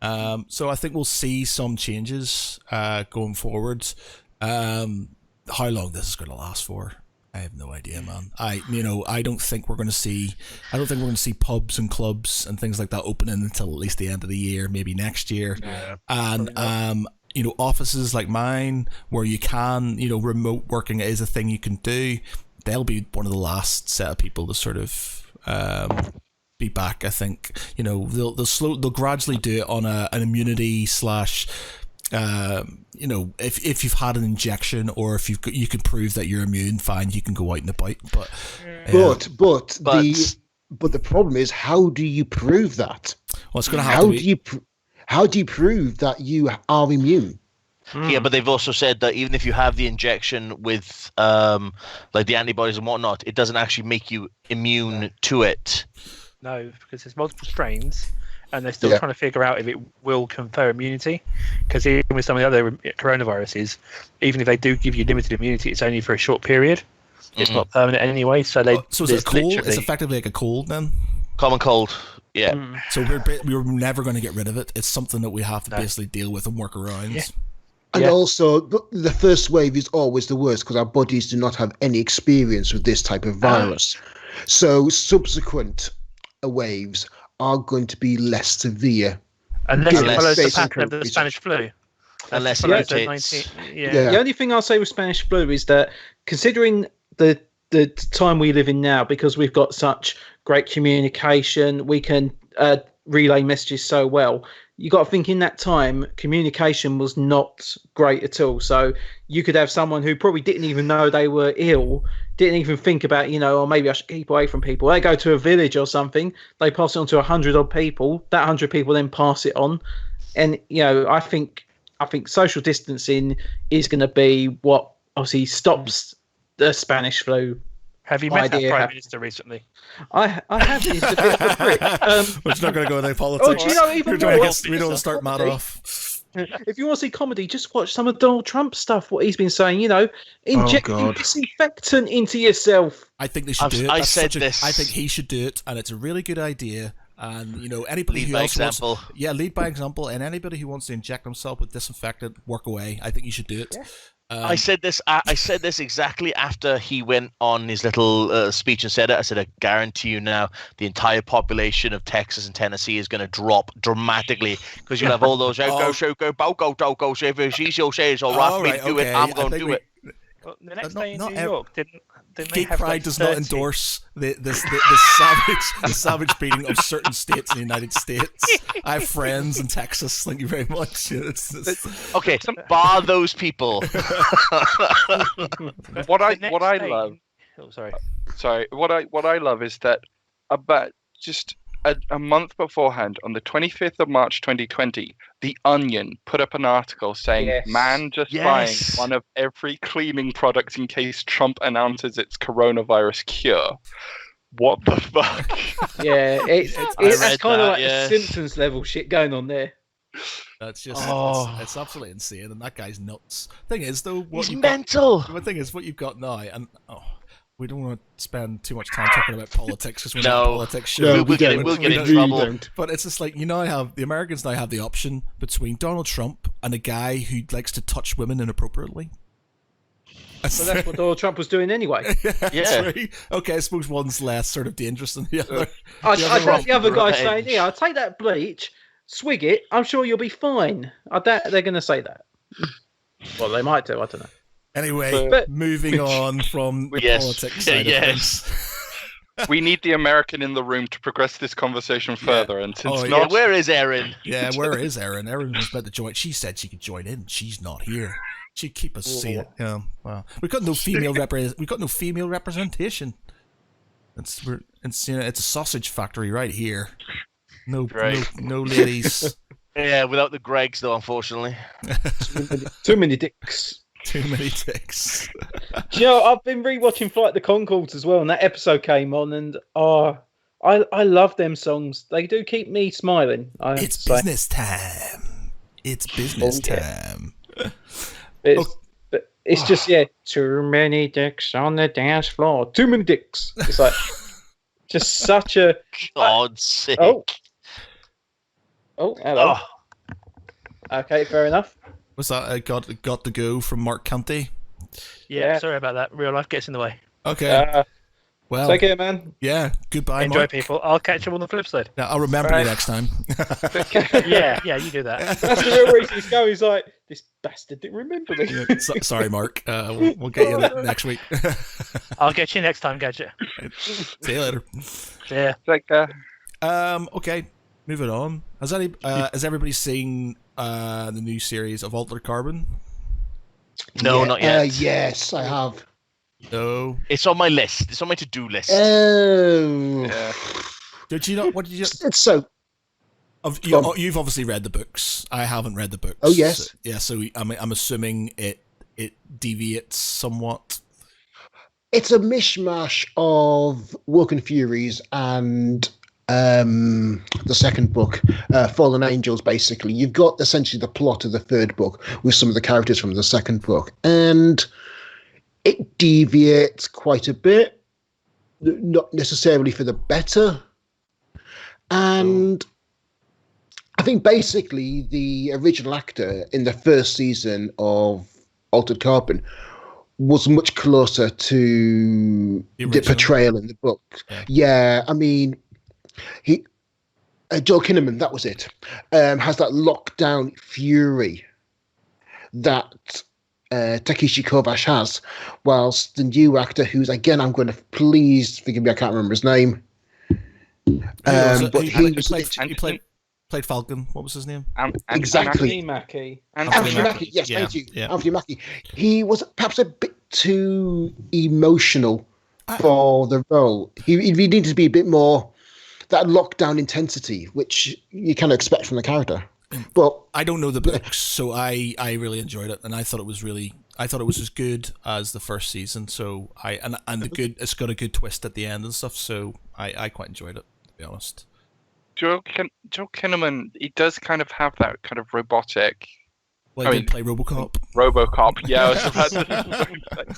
So I think we'll see some changes going forward. How long this is going to last for, I have no idea, man. I don't think we're going to see pubs and clubs and things like that opening until at least the end of the year, maybe next year. Yeah, and offices like mine where you can, remote working is a thing you can do. They'll be one of the last set of people to sort of be back. I think they'll gradually do it on an immunity slash. If you've had an injection, or if you can prove that you're immune, fine, you can go out and about. But the problem is, how do you prove that? Well, it's going to have to be. How do you prove that you are immune? Yeah, but they've also said that even if you have the injection with like the antibodies and whatnot, it doesn't actually make you immune to it. No, because there's multiple strains, and they're still trying to figure out if it will confer immunity. Because even with some of the other coronaviruses, even if they do give you limited immunity, it's only for a short period. It's not permanent anyway. So is it a cold? It's effectively like a cold then. Common cold. Yeah. So we're never going to get rid of it. It's something that we have to basically deal with and work around. Yeah. And also, the first wave is always the worst because our bodies do not have any experience with this type of virus. So subsequent waves are going to be less severe. Unless it follows the pattern of the Spanish flu. Unless it mutates. The only thing I'll say with Spanish flu is that, considering the time we live in now, because we've got such great communication, we can relay messages so well. You got to think, in that time, communication was not great at all. So you could have someone who probably didn't even know they were ill, didn't even think about, or maybe I should keep away from people. They go to a village or something, they pass it on to 100 odd people. That 100 people then pass it on, and I think social distancing is going to be what obviously stops the Spanish flu. Have you met our Prime Minister recently? I have. He's a bit of a prick. We're just not going to go into politics. Do you even we don't start mad off. If you want to see comedy, just watch some of Donald Trump's stuff, what he's been saying, injecting disinfectant into yourself. I think they should do it. I said this. I think he should do it, and it's a really good idea. And, anybody lead by example. Lead by example. And anybody who wants to inject themselves with disinfectant, work away. I think you should do it. Yeah. I said this. I said this exactly after he went on his little speech and said it. I said, "I guarantee you now, the entire population of Texas and Tennessee is going to drop dramatically because you'll have all those go show go bow go do go she's your shares all right for me to do it. I'm going to do it." Well, the next Not- day in not New ev- York, didn't they Gay have Pride like does 30? not endorse the savage beating of certain states in the United States. I have friends in Texas. Thank you very much. It's Okay, bar those people. What The I next what I day- love Oh, sorry. sorry, what I love is that about just a month beforehand, on the 25th of March 2020, The Onion put up an article saying, Yes. "Man just Yes. buying one of every cleaning product in case Trump announces its coronavirus cure." What the fuck? Yeah, it's I that's read kind of that, like yes. the Simpsons level shit going on there. That's just Oh. it's absolutely insane, and that guy's nuts. Thing is, though, what He's you've got, mental. the thing is, what you've got now, and we don't want to spend too much time talking about politics because we're No. not a politics show. No, We'll we get don't. in- we'll get We in really trouble. don't. But it's just like, the Americans now have the option between Donald Trump and a guy who likes to touch women inappropriately. So that's what Donald Trump was doing anyway. Yeah. Right. Okay, I suppose one's less sort of dangerous than the other. I The other doubt the other guy revenge. saying, "Yeah, I'll take that bleach, swig it. I'm sure you'll be fine." I doubt they're going to say that. Well, they might do. I don't know. Anyway, But- moving on from the Yes. politics side Yes. of things. We need the American in the room to progress this conversation further, and since Oh, Yeah, not where is Erin? Yeah, where is Erin? Erin was about to join. She said she could join in. She's not here. She'd keep us safe. Yeah, well, we've got no female we've got no female representation. It's a sausage factory right here. No, Right. no ladies. Yeah, without the Gregs though, unfortunately. Too many dicks. Too many dicks. Do you know, I've been rewatching Flight of the Conchords as well, and that episode came on, and I love them songs. They do keep me smiling. I have It's to say. business time. It's business Oh, yeah. time. It's just too many dicks on the dance floor. Too many dicks. It's like just such a God's sake. oh hello. Oh, Okay, fair enough. Was that got to go from Mark County? Yeah, Yeah. sorry about that. Real life gets in the way. Okay. Well, Take care, man. yeah. Goodbye, Enjoy, Mark. people. I'll catch you on the flip side. Yeah, I'll remember Right. you next time. Yeah, you do that. That's the real reason he's going. He's like, this bastard didn't remember me. Yeah, sorry, Mark. We'll get you next week. I'll get you next time, Gadget. See you later. Yeah. like Okay, moving on. Has everybody seen the new series of Altered Carbon? no, Yeah, not yet. Yes, I have. No. It's on my list. It's on my to-do list. Oh, yeah. Did you not? What did you? it's so. You've obviously read the books. I haven't read the books. Oh, yes. Yeah. So I'm assuming it deviates somewhat. It's a mishmash of Woken Furies and the second book, Fallen Angels. Basically, you've got essentially the plot of the third book with some of the characters from the second book, and it deviates quite a bit, not necessarily for the better. And I think basically the original actor in the first season of Altered Carbon was much closer to The the original. portrayal in the book. Yeah, I mean, he Joel Kinnaman, that was it, has that lockdown fury that Takeshi Kovacs has, whilst the new actor, who's again, I'm going to please forgive me, I can't remember his name. But He played Falcon. What was his name? Exactly. Anthony Mackie. Anthony Mackie. Mackie, yes, Yeah, thank you. yeah. Anthony Mackie. He was perhaps a bit too emotional for the role. He needed to be a bit more that lockdown intensity, which you kind of expect from the character. But I don't know the books, so I really enjoyed it, and I thought it was as good as the first season. So it's got a good twist at the end and stuff. So I quite enjoyed it, to be honest. Joel Kinnaman, he does kind of have that kind of robotic Well, I I mean- did play RoboCop. RoboCop. Yeah, I was about to-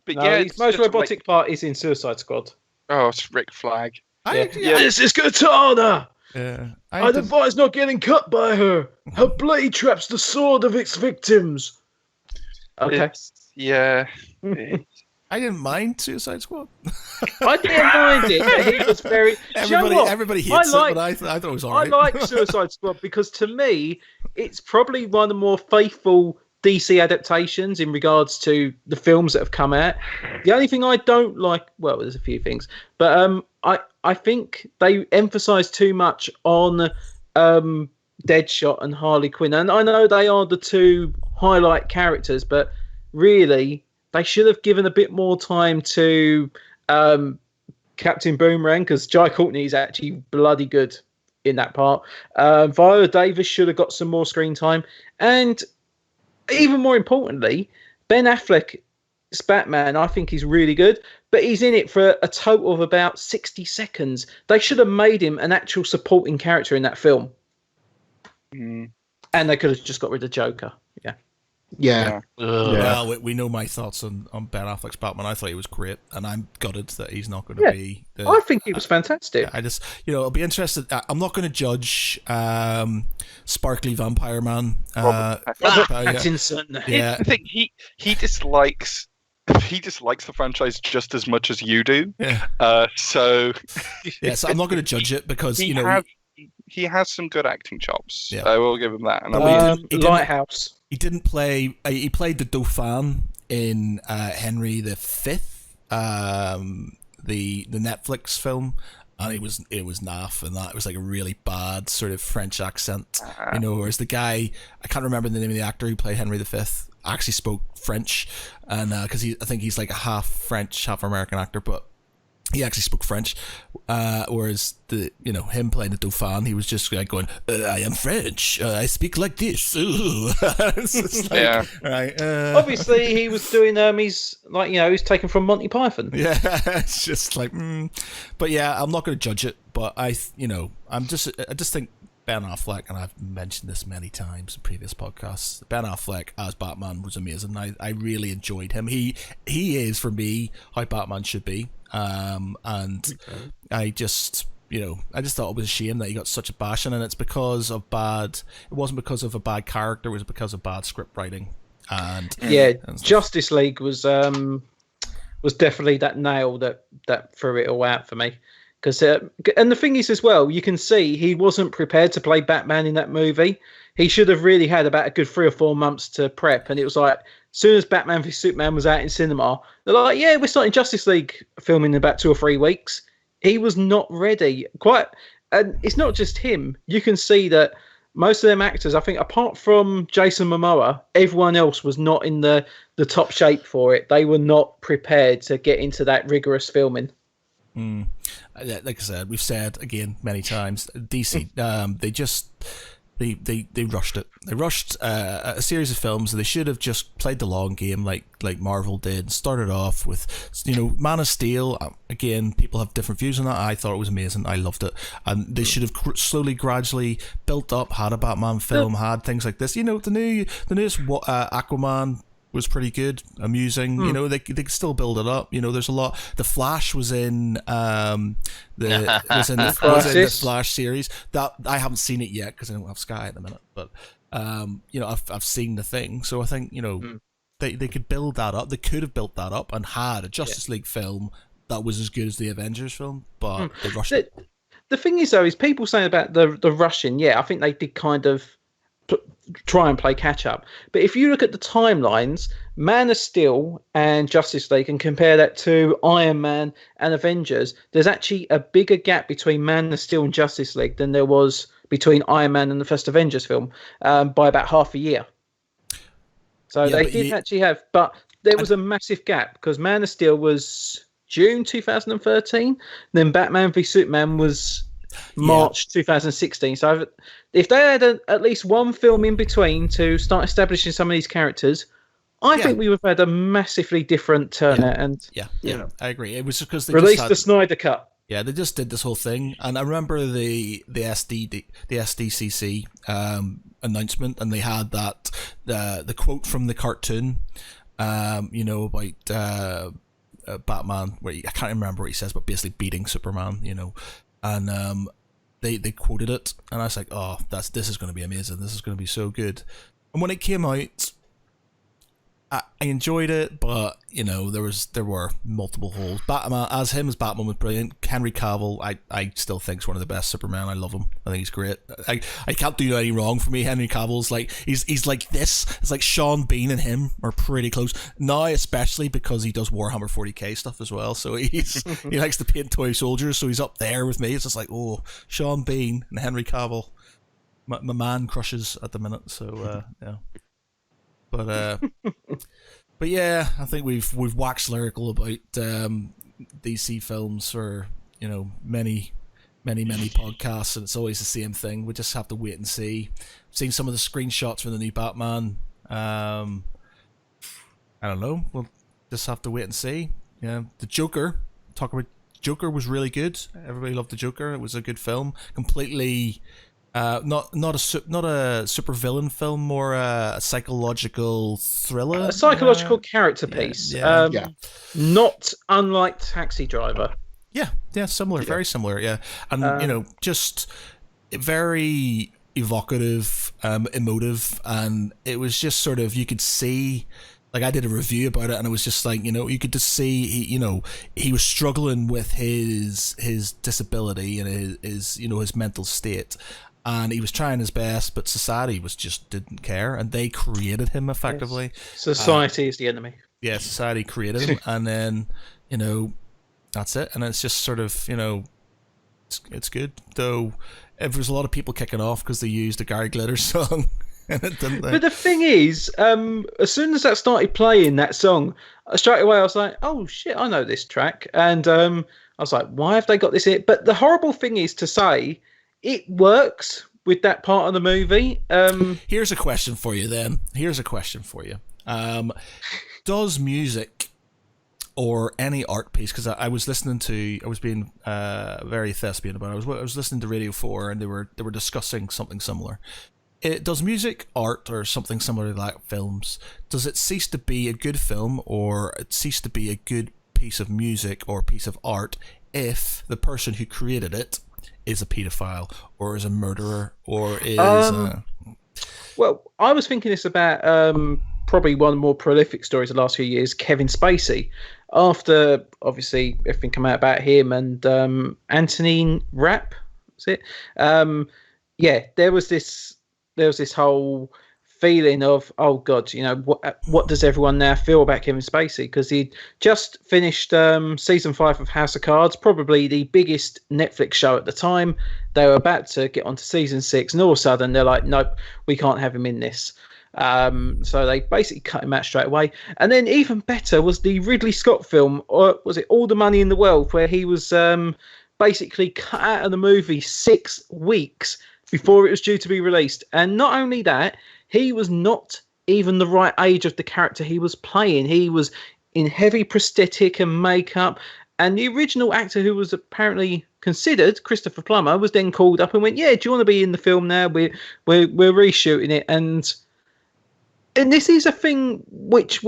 but No, yeah, his it's most just robotic part is in Suicide Squad. oh, it's Rick Flag. This is Katana! I I did- advise not getting cut by her. Her blade traps the sword of its victims. Okay. Yeah. I didn't mind Suicide Squad. I didn't mind it. But he was very. Everybody hates it, but I thought it was I alright. like Suicide Squad because to me, it's probably one of the more faithful DC adaptations in regards to the films that have come out. The only thing I don't like, well, there's a few things, but I think they emphasise too much on Deadshot and Harley Quinn, and I know they are the two highlight characters, but really they should have given a bit more time to Captain Boomerang, because Jai Courtney is actually bloody good in that part. Viola Davis should have got some more screen time, and even more importantly, Ben Affleck's Batman, I think he's really good, but he's in it for a total of about 60 seconds. They should have made him an actual supporting character in that film. Mm. And they could have just got rid of Joker. Yeah. Well, we know my thoughts on Ben Affleck's Batman. I thought he was great, and I'm gutted that he's not going to be. I think he was fantastic. I just, I'll be interested. I'm not going to judge Sparkly Vampire Man. Robert Pattinson. Yeah. I think he dislikes the franchise just as much as you do. Yeah. So I'm not going to judge it because he has some good acting chops. Yeah. I will give him that. And he Lighthouse. He didn't play. He played the Dauphin in Henry V, the Netflix film, and it was naff, and that it was like a really bad sort of French accent, Whereas the guy, I can't remember the name of the actor who played Henry V, actually spoke French, and because I think he's like a half French, half American actor, but he actually spoke French, whereas him playing the Dauphin, he was just like going, "I am French. I speak like this." It's just like, right. Obviously, he was doing he's he's taken from Monty Python. Yeah, it's just like, but yeah, I'm not going to judge it, but I just think Ben Affleck, and I've mentioned this many times in previous podcasts, Ben Affleck as Batman was amazing. I really enjoyed him. He is for me how Batman should be. And I just thought it was a shame that he got such a bashing, and it's because of it wasn't because of a bad character, it was because of bad script writing. And Justice League was definitely that nail that threw it all out for me. Because and the thing is as well, you can see he wasn't prepared to play Batman in that movie. He should have really had about a good 3 or 4 months to prep, and it was like, as soon as Batman v Superman was out in cinema, they're like, yeah, we're starting Justice League filming in about 2 or 3 weeks. He was not ready. And it's not just him. You can see that most of them actors, I think, apart from Jason Momoa, everyone else was not in the top shape for it. They were not prepared to get into that rigorous filming. Like I said, we've said again many times, DC, they rushed it. They rushed a series of films. They should have just played the long game like Marvel did, and started off with Man of Steel. Again, people have different views on that. I thought it was amazing. I loved it, and they should have slowly, gradually built up. Had a Batman film, had things like this. The newest Aquaman was pretty good, amusing. They could still build it up. There's a lot. The Flash was in the Flash series. That I haven't seen it yet because I don't have Sky at the minute. But I've seen the thing, so I think they could build that up. They could have built that up and had a Justice League film that was as good as the Avengers film, but they rushed it. The thing is, though, is people saying about the rushing. Yeah, I think they did kind of try and play catch up. But if you look at the timelines, Man of Steel and Justice League, and compare that to Iron Man and Avengers, there's actually a bigger gap between Man of Steel and Justice League than there was between Iron Man and the first Avengers film, by about half a year. So they did actually have, but there was a massive gap because Man of Steel was June 2013, then Batman v Superman was March 2016. So if they had at least one film in between to start establishing some of these characters, I think we would have had a massively different turnout. And I agree. It was because they released the Snyder Cut. Yeah, they just did this whole thing, and I remember the SDCC announcement, and they had that the quote from the cartoon, about Batman, where I can't remember what he says, but basically beating Superman, and they quoted it, and I was like, oh, this is going to be amazing. This is going to be so good. And when it came out, I enjoyed it, but there were multiple holes. Batman as Batman was brilliant. Henry Cavill, I still think is one of the best Superman. I love him. I think he's great. I can't do any wrong for me. Henry Cavill's like he's like this. It's like Sean Bean and him are pretty close now, especially because he does Warhammer 40k stuff as well. So he likes to paint toy soldiers. So he's up there with me. It's just like, oh, Sean Bean and Henry Cavill, my man crushes at the minute. So yeah. But yeah, I think we've waxed lyrical about DC films for many podcasts, and it's always the same thing. We just have to wait and see. I've seen some of the screenshots for the new Batman. I don't know. We'll just have to wait and see. Yeah, the Joker. Talk about Joker was really good. Everybody loved the Joker. It was a good film. Completely. Not a super villain film, more a psychological thriller, a psychological character piece. Yeah. Not unlike Taxi Driver. Yeah, similar, very similar. Yeah, and just very evocative, emotive, and it was just sort of, you could see. Like, I did a review about it, and it was just like, you could just see he was struggling with his disability and his mental state. And he was trying his best, but society just didn't care, and they created him effectively. Yes. Society is the enemy. Yeah, society created him, and then that's it. And it's just sort of it's good. Though there was a lot of people kicking off because they used a Gary Glitter song, in it, didn't they? But the thing is, as soon as that started playing that song, straight away I was like, "Oh shit, I know this track," and I was like, "Why have they got this in?" But the horrible thing is to say, it works with that part of the movie. Here's a question for you then. Does music or any art piece, because I was being very thespian about it. I was listening to Radio 4, and they were discussing something similar. Does music, art, or something similar like films, does it cease to be a good film, or it cease to be a good piece of music or piece of art if the person who created it is a paedophile, or is a murderer, or is well, I was thinking this about probably one of the more prolific stories of the last few years, Kevin Spacey. After obviously everything came out about him and Anthony Rapp, was it? There was this whole feeling of, oh god, what does everyone now feel about Kevin Spacey, because he'd just finished season 5 of House of Cards, probably the biggest Netflix show at the time. They were about to get onto season 6, and all of a sudden they're like, nope, we can't have him in this. So they basically cut him out straight away. And then even better was the Ridley Scott film, or was it All the Money in the World, where he was basically cut out of the movie 6 weeks before it was due to be released. And not only that, he was not even the right age of the character he was playing. He was in heavy prosthetic and makeup. And the original actor, who was apparently considered, Christopher Plummer, was then called up and went, "Yeah, do you want to be in the film now? We're reshooting it." And this is a thing which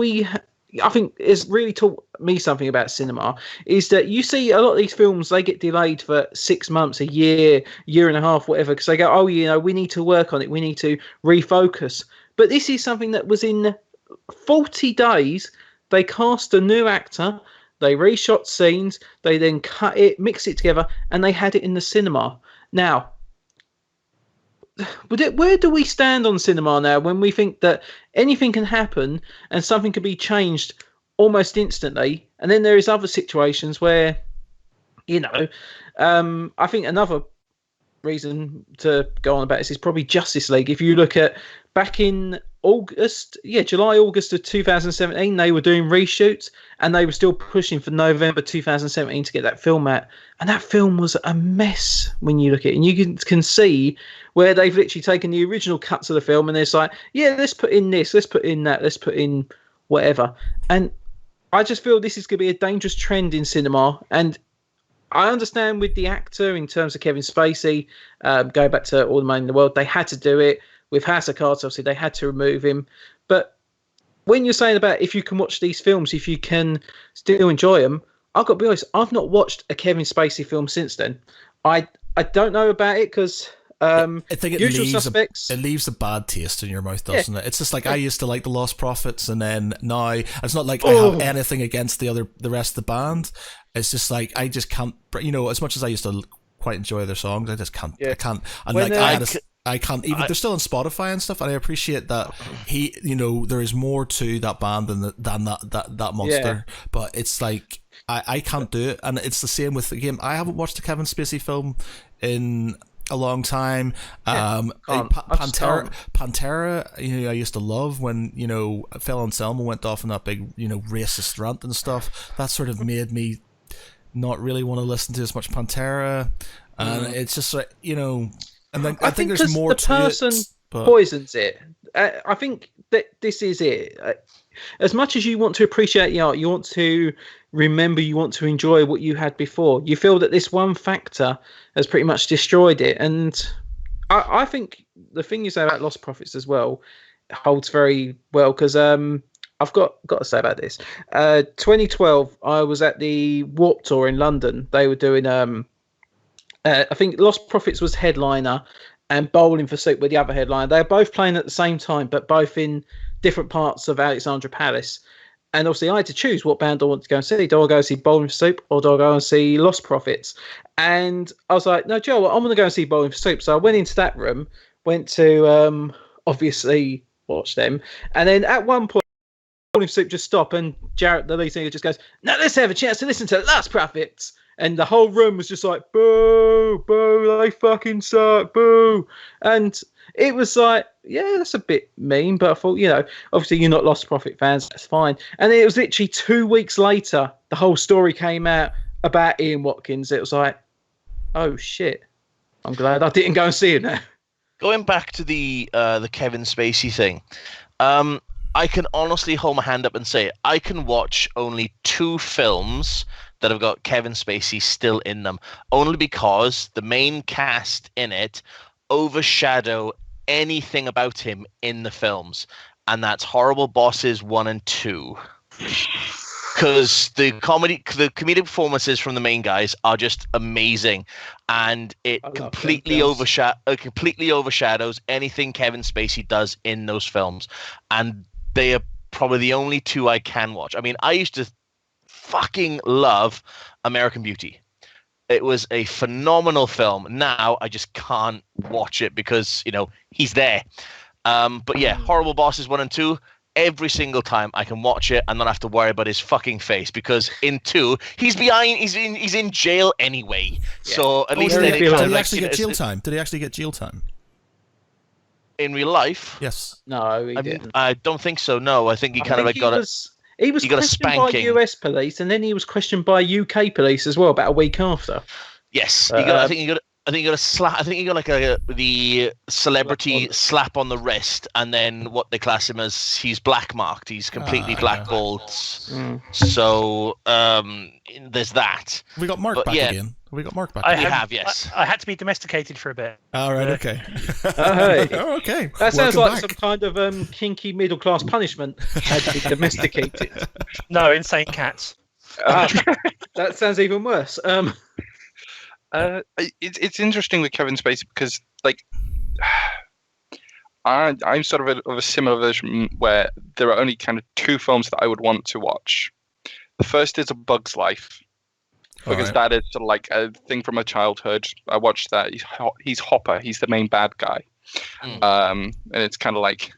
I think has really taught me something about cinema, is that you see a lot of these films, they get delayed for 6 months, a year and a half, whatever, because they go, oh, we need to work on it, we need to refocus. But this is something that was in 40 days. They cast a new actor, they reshot scenes, they then cut it, mix it together, and they had it in the cinema. Now, where do we stand on cinema now when we think that anything can happen and something can be changed almost instantly? And then there is other situations where, I think another reason to go on about this is probably Justice League. If you look at back in August of 2017, they were doing reshoots, and they were still pushing for November 2017 to get that film out. And that film was a mess when you look at it. And you can see where they've literally taken the original cuts of the film, and it's like, yeah, let's put in this, let's put in that, let's put in whatever. And I just feel this is going to be a dangerous trend in cinema. And I understand with the actor, in terms of Kevin Spacey, going back to All the Money in the World, they had to do it. With House of Cards, obviously, they had to remove him. But when you're saying about if you can watch these films, if you can still enjoy them, I've got to be honest, I've not watched a Kevin Spacey film since then. I don't know about it because I think Usual Suspects. It leaves a bad taste in your mouth, doesn't it? It's just like I used to like the Lost Prophets, and then now it's not like I have anything against the rest of the band. It's just like I just can't. As much as I used to quite enjoy their songs, I just can't. I can't. And I can't even. They're still on Spotify and stuff, and I appreciate that there is more to that band than that monster. Yeah. But it's like I can't do it, and it's the same with the game. I haven't watched a Kevin Spacey film in a long time. Pantera, I used to love when Phil Anselmo went off on that big racist rant and stuff. That sort of made me not really want to listen to as much Pantera, and it's just like and then I think there's more to it. The person poisons it. I think that this is it. As much as you want to appreciate the art, you want to remember, you want to enjoy what you had before. You feel that this one factor has pretty much destroyed it. And I think the thing you say about Lost Prophets as well holds very well, because I've got to say about this. 2012, I was at the Warped Tour in London. They were doing, I think Lost Prophets was headliner and Bowling for Soup were the other headliner. They were both playing at the same time, but both in different parts of Alexandra Palace. And obviously I had to choose what band I want to go and see. Do I go and see Bowling for Soup, or do I go and see Lost Prophets? And I was like, no, Joe, I'm going to go and see Bowling for Soup. So I went into that room, went to obviously watch them. And then at one point, Bowling for Soup just stop, and Jarrett, the lead singer, just goes, now let's have a chance to listen to Lost Prophets. And the whole room was just like, boo, boo, they fucking suck, boo. And it was like, yeah, that's a bit mean, but I thought, obviously you're not Lost Prophet fans, that's fine. And it was literally 2 weeks later, the whole story came out about Ian Watkins. It was like, oh shit, I'm glad I didn't go and see him now. Going back to the Kevin Spacey thing, I can honestly hold my hand up and say I can watch only 2 films that have got Kevin Spacey still in them, only because the main cast in it overshadow anything about him in the films, and that's Horrible Bosses 1 and 2. Because the comedic performances from the main guys are just amazing, and it completely overshadows anything Kevin Spacey does in those films, and they are probably the only 2 I can watch. I mean, I used to fucking love American Beauty. It was a phenomenal film. Now I just can't watch it because he's there. But yeah, Horrible Bosses 1 and 2. Every single time I can watch it and not have to worry about his fucking face, because in 2 he's in jail anyway. Yeah. So at least did he actually get jail time? Did he actually get jail time in real life? Yes. No, he didn't. I don't think so. No, I think he kind of got it. He was questioned by US police, and then he was questioned by UK police as well about a week after. Yes, I think he got a slap. I think he got like the celebrity slap on the wrist, and then what they class him as, he's black marked. He's completely blackballed. So there's that. We got Mark back again. We got Mark back. Yes. I had to be domesticated for a bit. All right. Okay. Oh, okay. That sounds like some kind of kinky middle class punishment. Had to be domesticated. No, insane cats. That sounds even worse. It's interesting with Kevin Spacey because, like, I'm sort of of a similar version where there are only kind of 2 films that I would want to watch. The first is A Bug's Life, because that is sort of like a thing from my childhood. I watched that. He's Hopper. He's the main bad guy. And it's kind of like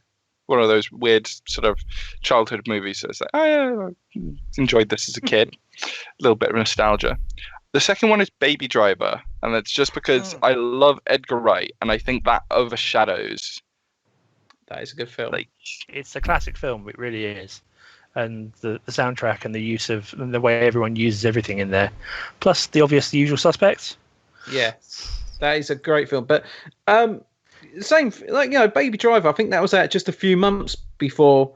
one of those weird sort of childhood movies. So it's like, I enjoyed this as a kid. A little bit of nostalgia. The second one is Baby Driver, and that's just because I love Edgar Wright, and I think that overshadows. That is a good film. Like, it's a classic film. It really is. And the soundtrack and the use of and the way everyone uses everything in there, plus the obvious Usual Suspects. Yeah, that is a great film. But same, like, Baby Driver, I think that was out just a few months before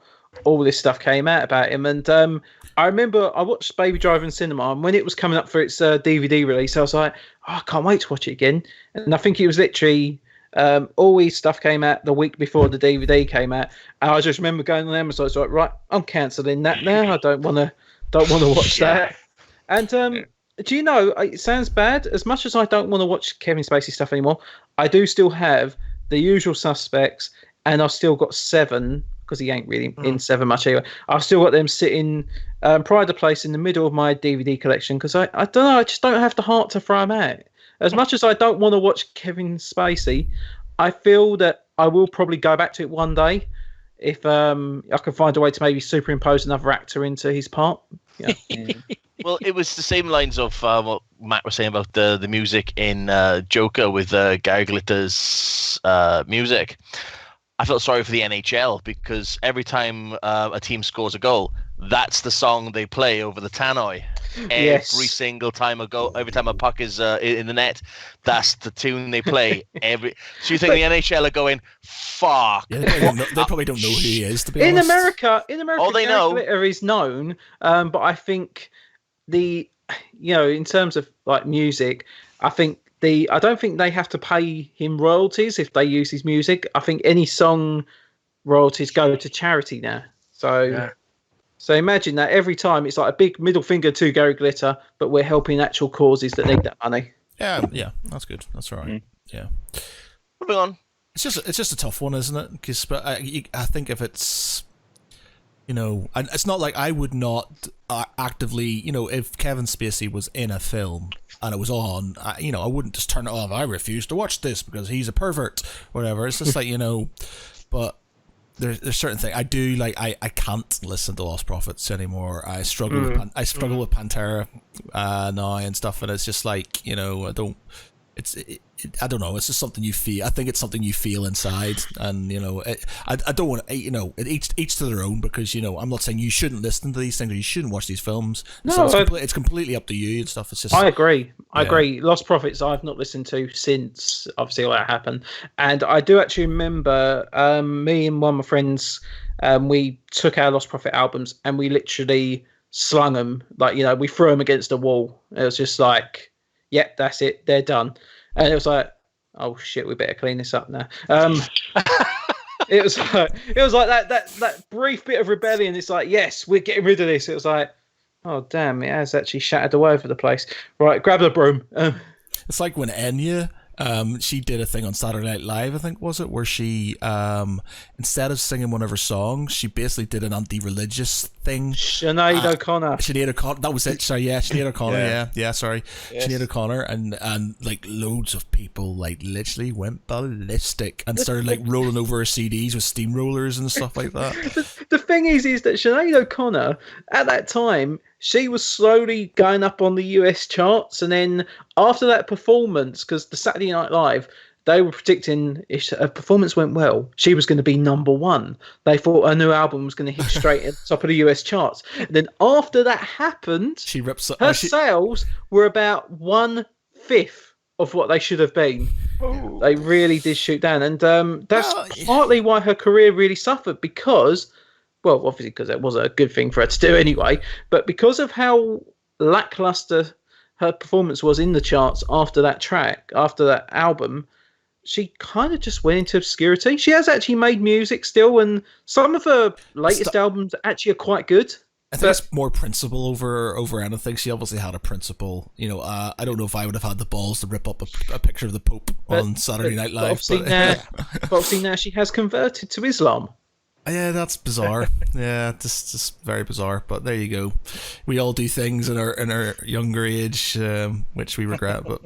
all this stuff came out about him. And I remember I watched Baby Driver in cinema, and when it was coming up for its DVD release, I was like, I can't wait to watch it again. And I think it was literally all his stuff came out the week before the DVD came out, and I just remember going on Amazon. Like, right, I'm cancelling that now. I don't want to watch that. And do you know, it sounds bad. As much as I don't want to watch Kevin Spacey stuff anymore, I do still have The Usual Suspects, and I've still got Seven, because he ain't really in Seven much anyway. I've still got them sitting pride of place in the middle of my DVD collection, because I don't know, I just don't have the heart to throw them out. As much as I don't want to watch Kevin Spacey, I feel that I will probably go back to it one day if I can find a way to maybe superimpose another actor into his part. Yeah. Well, it was the same lines of what Matt was saying about the music in Joker with Gary Glitter's music. I felt sorry for the NHL because every time a team scores a goal, that's the song they play over the tannoy. Every single time every time a puck is in the net, that's the tune they play. So you think the NHL are going, fuck? Yeah, they probably don't know who he is, to be honest. In America, all they know Glitter is known, but I think in terms of like music, I don't think they have to pay him royalties if they use his music. I think any song royalties go to charity now. So imagine that every time it's like a big middle finger to Gary Glitter, but we're helping actual causes that need that money. Yeah, that's good. That's all right. Yeah. Moving on. It's just a tough one, isn't it? Because I think if it's, and it's not like I would not actively, if Kevin Spacey was in a film and it was on, I wouldn't just turn it off. I refuse to watch this because he's a pervert, whatever. It's just like, but there's certain things I do like. I can't listen to Lost Prophets anymore. I struggle with Pantera now and stuff, and it's just like I don't. I don't know. It's just something you feel. I think it's something you feel inside, and I don't want to. Each to their own, because I'm not saying you shouldn't listen to these things or you shouldn't watch these films. No, so it's completely up to you and stuff. It's just. I agree. I agree. Lost Prophets I've not listened to since obviously all that happened, and I do actually remember me and one of my friends. We took our Lost Prophet albums and we literally slung them, like we threw them against a wall. It was just like, yep, that's it, they're done. And it was like, oh shit, we better clean this up now. It was like that brief bit of rebellion. It's like, yes, we're getting rid of this. It was like, oh damn, it has actually shattered all over the place. Right, grab the broom. It's like when Enya, she did a thing on Saturday Night Live, I think, was it, where she instead of singing one of her songs, she basically did an anti-religious thing. Sinead O'Connor. That was it. Sorry, yeah, Sinead O'Connor. Yeah, sorry, yes. Sinead O'Connor, and like loads of people like literally went ballistic and started like rolling over her CDs with steamrollers and stuff like that. The thing is that Sinead O'Connor at that time, she was slowly going up on the US charts, and then after that performance, because the Saturday Night Live, they were predicting if her performance went well, she was going to be number one. They thought her new album was going to hit straight at the top of the US charts. And then after that happened, her sales were about 1/5 of what they should have been. Oh. They really did shoot down, and that's partly why her career really suffered, because. Well, obviously, because it was a good thing for her to do anyway, but because of how lackluster her performance was in the charts after that album, she kind of just went into obscurity. She has actually made music still, and some of her latest albums actually are quite good. I think it's more principle over anything. She obviously had a principle. I don't know if I would have had the balls to rip up a picture of the Pope on Saturday Night Live. But obviously now she has converted to Islam. Yeah, that's bizarre. Yeah, just very bizarre. But there you go. We all do things in our younger age, which we regret. But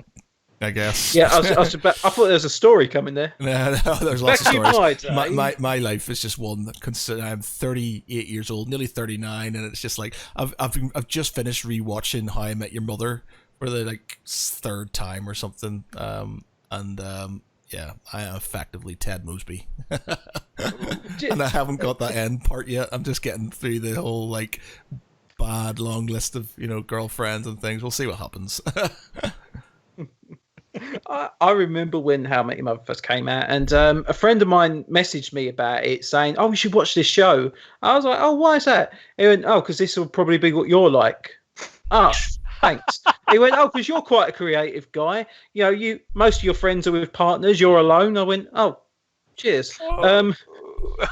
I guess. Yeah, I thought there was a story coming there. No, there's lots of stories. My life is just one that I'm 38 years old, nearly 39, and it's just like I've just finished rewatching How I Met Your Mother for the third time or something. Yeah, I am effectively Ted Mosby. And I haven't got that end part yet. I'm just getting through the whole bad long list of girlfriends and things. We'll see what happens. I remember when How I Met Your Mother first came out, and a friend of mine messaged me about it saying, oh, we should watch this show. I was like, oh, why is that? He went, oh, because this will probably be what you're like. Ah. Thanks. He went, oh, because you're quite a creative guy. Most of your friends are with partners. You're alone. I went, oh, cheers. I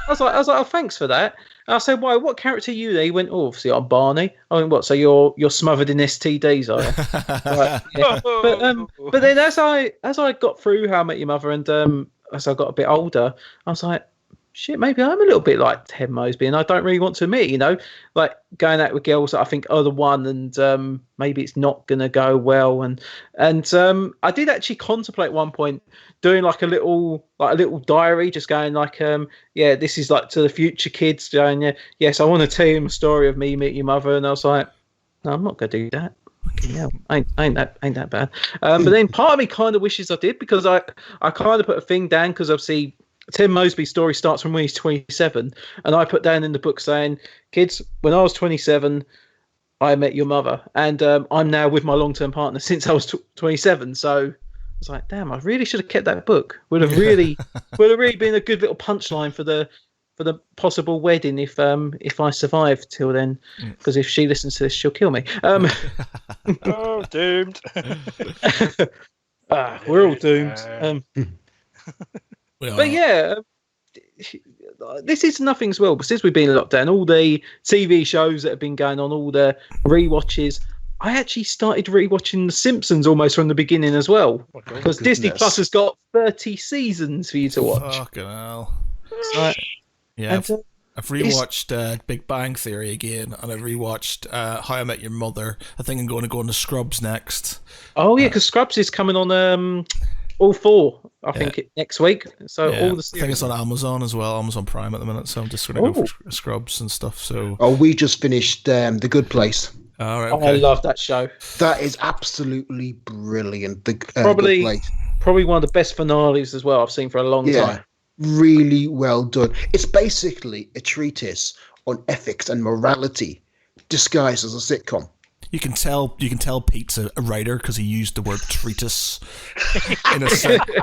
was like, oh, thanks for that. And I said, "Why? What character are you?" There, he went, "Oh, obviously I'm Barney." I went, "What? So you're smothered in STDs, are you?" Right, yeah. But then as I got through How I Met Your Mother, and as I got a bit older, I was like, shit, maybe I'm a little bit like Ted Mosby, and I don't really want to admit, like going out with girls that I think are the one, and maybe it's not gonna go well, and I did actually contemplate at one point doing like a little diary, just going like, yeah, this is like to the future kids, going, yeah, yes, I want to tell them a story of me meeting your mother, and I was like, no, I'm not gonna do that. Fucking hell, ain't that bad. But then part of me kind of wishes I did, because I kind of put a thing down, because obviously Tim Mosby's story starts from when he's 27, and I put down in the book saying, kids, when I was 27, I met your mother, and I'm now with my long-term partner since I was 27. So I was like, damn, I really should have kept that book. Would have really been a good little punchline for the possible wedding if I survive till then, because if she listens to this, she'll kill me. Oh, doomed. We're all doomed. But yeah, this is nothing as well. But since we've been in lockdown, all the TV shows that have been going on, all the rewatches, I actually started rewatching The Simpsons almost from the beginning as well, because Disney Plus has got 30 seasons for you to watch. Fucking hell. Yeah, And, I've rewatched Big Bang Theory again, and I've rewatched How I Met Your Mother. I think I'm going to go into Scrubs next. Oh yeah, because Scrubs is coming on all 4, I think, next week. So all the series. I think it's on Amazon as well, Amazon Prime at the minute. So I'm just going to go for Scrubs and stuff. So we just finished The Good Place. All right, okay. I love that show. That is absolutely brilliant. Probably Good Place. Probably one of the best finales as well I've seen for a long time. Really well done. It's basically a treatise on ethics and morality disguised as a sitcom. You can tell Pete's a writer because he used the word treatise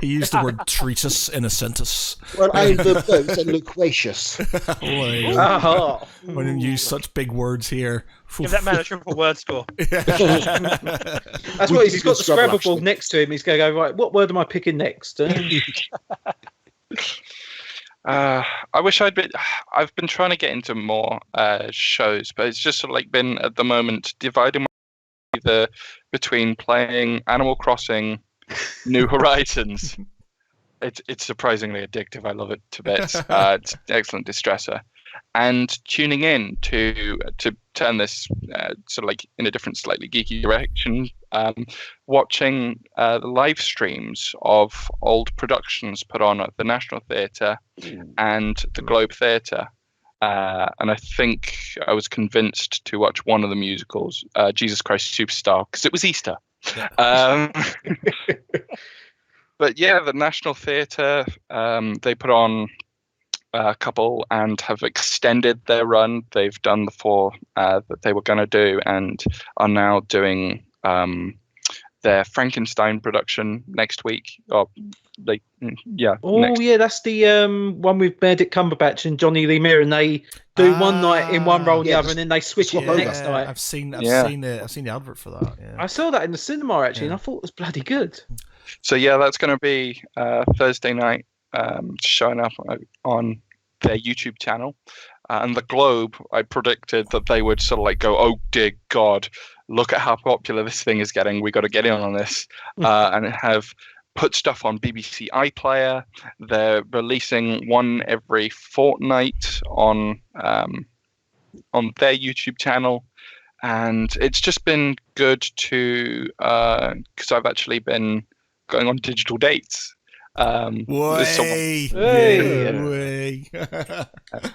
he used the word treatise in a sentence. Well, I'm verbose and loquacious. When you use such big words here. Give that man a triple word score. That's what he's got the Scrabble board next to him. He's going to go, right, what word am I picking next? I wish I've been trying to get into more shows, but it's just sort of like been at the moment dividing either between playing Animal Crossing, New Horizons. It's surprisingly addictive. I love it to bits. It's an excellent distressor, and tuning in to turn this sort of like in a different, slightly geeky direction. Watching the live streams of old productions put on at the National Theatre and the Globe Theatre. And I think I was convinced to watch one of the musicals, Jesus Christ Superstar, because it was Easter. But yeah, the National Theatre, they put on a couple and have extended their run. They've done the 4 that they were going to do, and are now doing their Frankenstein production next week. That's the one with Benedict Cumberbatch and Johnny Lee Miller, and they do one night in one role and the other, and then they switch it the next night. I've seen the advert for that. Yeah. I saw that in the cinema actually, and I thought it was bloody good. So yeah, that's going to be Thursday night, showing up on their YouTube channel. And the Globe, I predicted that they would sort of like go, oh dear God, look at how popular this thing is getting. We got to get in on this, and have put stuff on BBC iPlayer. They're releasing one every fortnight on their YouTube channel, and it's just been good to because I've actually been going on digital dates. Way.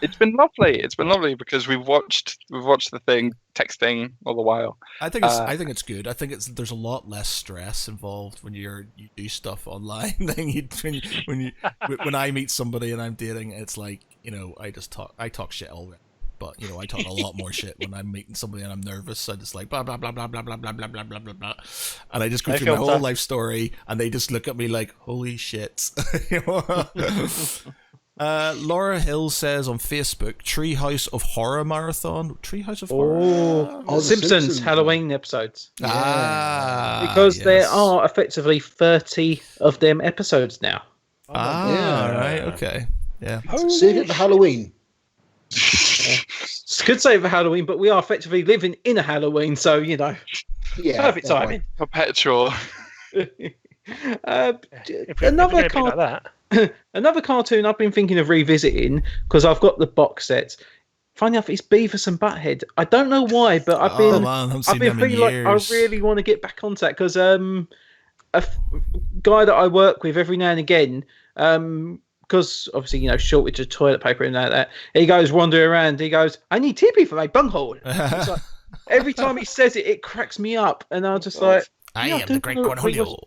It's been lovely because we've watched the thing, texting all the while. I think it's good. I think there's a lot less stress involved when you do stuff online than when I meet somebody and I'm dating. It's like, I talk shit already. But I talk a lot more shit when I'm meeting somebody and I'm nervous. I just like blah blah blah blah blah blah blah blah blah blah blah blah, and I just go through my whole life story, and they just look at me like, "Holy shit!" Laura Hill says on Facebook, "Treehouse of Horror Marathon." Treehouse of Horror. Oh, Simpsons Halloween episodes. Yeah. Because there are effectively 30 of them episodes now. Right. Okay. Yeah. Save it for Halloween. could say for Halloween, but we are effectively living in a Halloween, so Yeah, perfect that timing. Perpetual. Another like that. another cartoon I've been thinking of revisiting because I've got the box sets. Funny enough, it's Beavis and Butthead. I don't know why, but I've been feeling like I really want to get back onto that because guy that I work with every now and again, because obviously shortage of toilet paper and that, he goes wandering around. He goes, "I need TP for my bunghole." It's like, every time he says it, it cracks me up, and I'm just like, I am the Great Cornholio.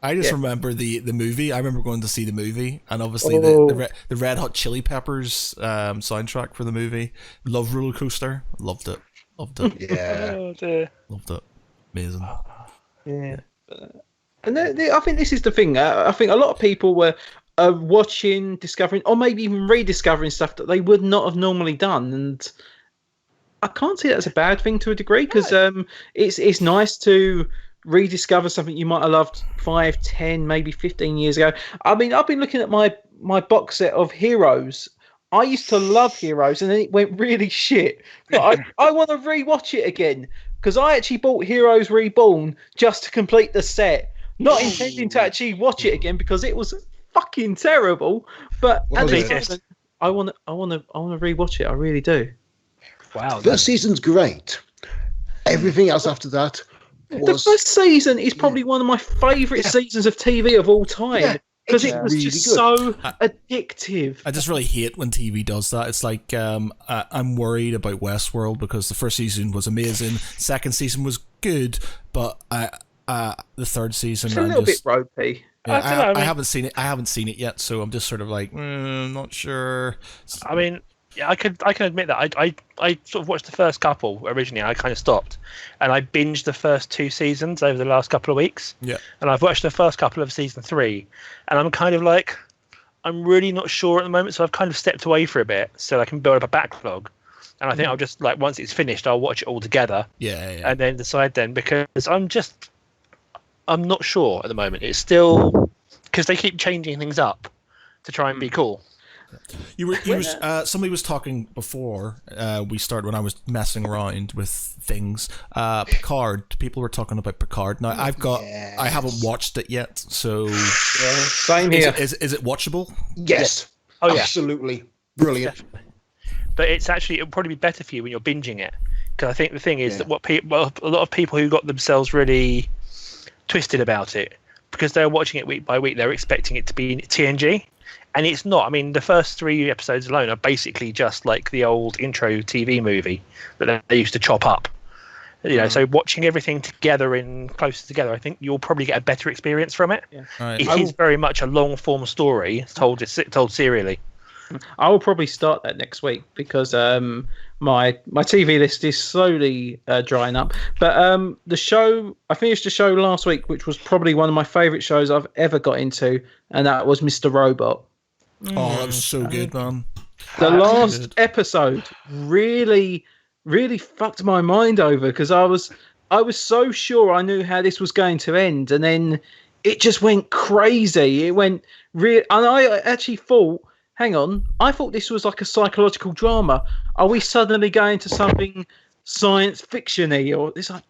I just remember the movie. I remember going to see the movie, and obviously the Red Hot Chili Peppers soundtrack for the movie. Love Roller Coaster. Loved it. Yeah. Loved it. Amazing. Yeah. And I think this is the thing. I think a lot of people were watching, discovering, or maybe even rediscovering stuff that they would not have normally done. And I can't see that as a bad thing to a degree because it's nice to rediscover something you might have loved 5, 10, maybe 15 years ago. I mean, I've been looking at my box set of Heroes. I used to love Heroes, and then it went really shit. But I want to rewatch it again because I actually bought Heroes Reborn just to complete the set, not intending to actually watch it again because it was fucking terrible. But at the moment, I want to rewatch it. I really do. Wow, First season's great. Everything else after that. The first season is probably one of my favourite seasons of TV of all time because it was really just good. so addictive. I just really hate when TV does that. It's like I'm worried about Westworld because the first season was amazing, second season was good, but the third season It's a little bit ropey. I haven't seen it. I haven't seen it yet, so I'm just sort of like, not sure. I mean, yeah, I can admit that I sort of watched the first couple originally. I kind of stopped, and I binged the first 2 seasons over the last couple of weeks. Yeah, and I've watched the first couple of season 3, and I'm kind of like, I'm really not sure at the moment, so I've kind of stepped away for a bit so I can build up a backlog. And I think I'll just like once it's finished, I'll watch it all together. Yeah. And then decide then because I'm not sure at the moment. It's still because they keep changing things up to try and be cool. Somebody was talking before we started when I was messing around with things. Picard. People were talking about Picard. Now I haven't watched it yet, so Same here. Is it watchable? Yes. Oh yeah, absolutely brilliant. Definitely. But it'll probably be better for you when you're binging it because I think the thing is that a lot of people who got themselves really twisted about it because they're watching it week by week, they're expecting it to be TNG. And it's not. I mean, the first 3 episodes alone are basically just like the old intro TV movie that they used to chop up. So watching everything together closer together, I think you'll probably get a better experience from it. Yeah. Right. It is very much a long form story told serially. I will probably start that next week because my TV list is slowly drying up. But the show, I finished the show last week, which was probably one of my favourite shows I've ever got into, and that was Mr. Robot. Oh, that was so good, man. The last episode really, really fucked my mind over because I was so sure I knew how this was going to end, and then it just went crazy. It went real, and I actually thought, hang on, I thought this was like a psychological drama. Are we suddenly going to something science fiction-y? Or it's like,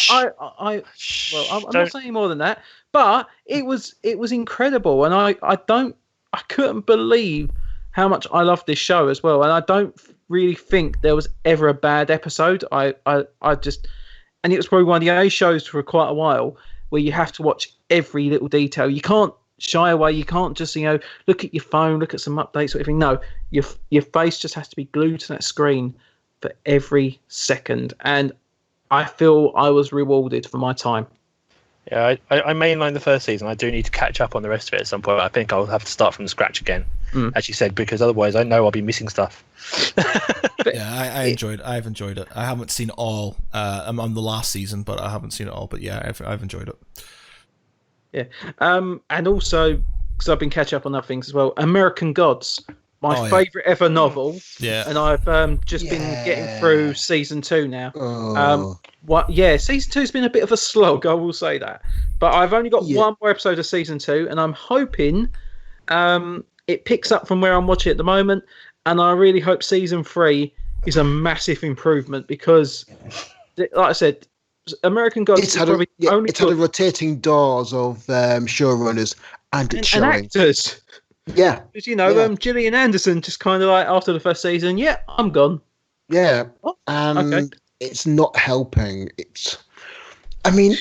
I'm not saying more than that, but it was incredible, and I couldn't believe how much I loved this show as well, and I don't really think there was ever a bad episode. I just, and it was probably one of the only shows for quite a while where you have to watch every little detail. You can't shy away. You can't just look at your phone, look at some updates or anything. No, your face just has to be glued to that screen for every second, and I feel I was rewarded for my time. Yeah, I mainlined the first season. I do need to catch up on the rest of it at some point. I think I'll have to start from scratch again, as you said, because otherwise I know I'll be missing stuff. Yeah, I've enjoyed it. I haven't seen all. I'm on the last season, but I haven't seen it all. But yeah, I've enjoyed it. Yeah, and also because I've been catching up on other things as well. American Gods, my favourite ever novel. Yeah, and I've just been getting through season 2 now. Season 2's been a bit of a slog, I will say that. But I've only got one more episode of season 2, and I'm hoping it picks up from where I'm watching at the moment. And I really hope season 3 is a massive improvement because, like I said, American Gods It's is had probably the only a rotating doors of showrunners, and it's and showing. actors. Yeah, Because, you know, Yeah. Gillian Anderson just kind of like after the first season, yeah, I'm gone. yeah, Oh, and okay. it's not helping. I mean,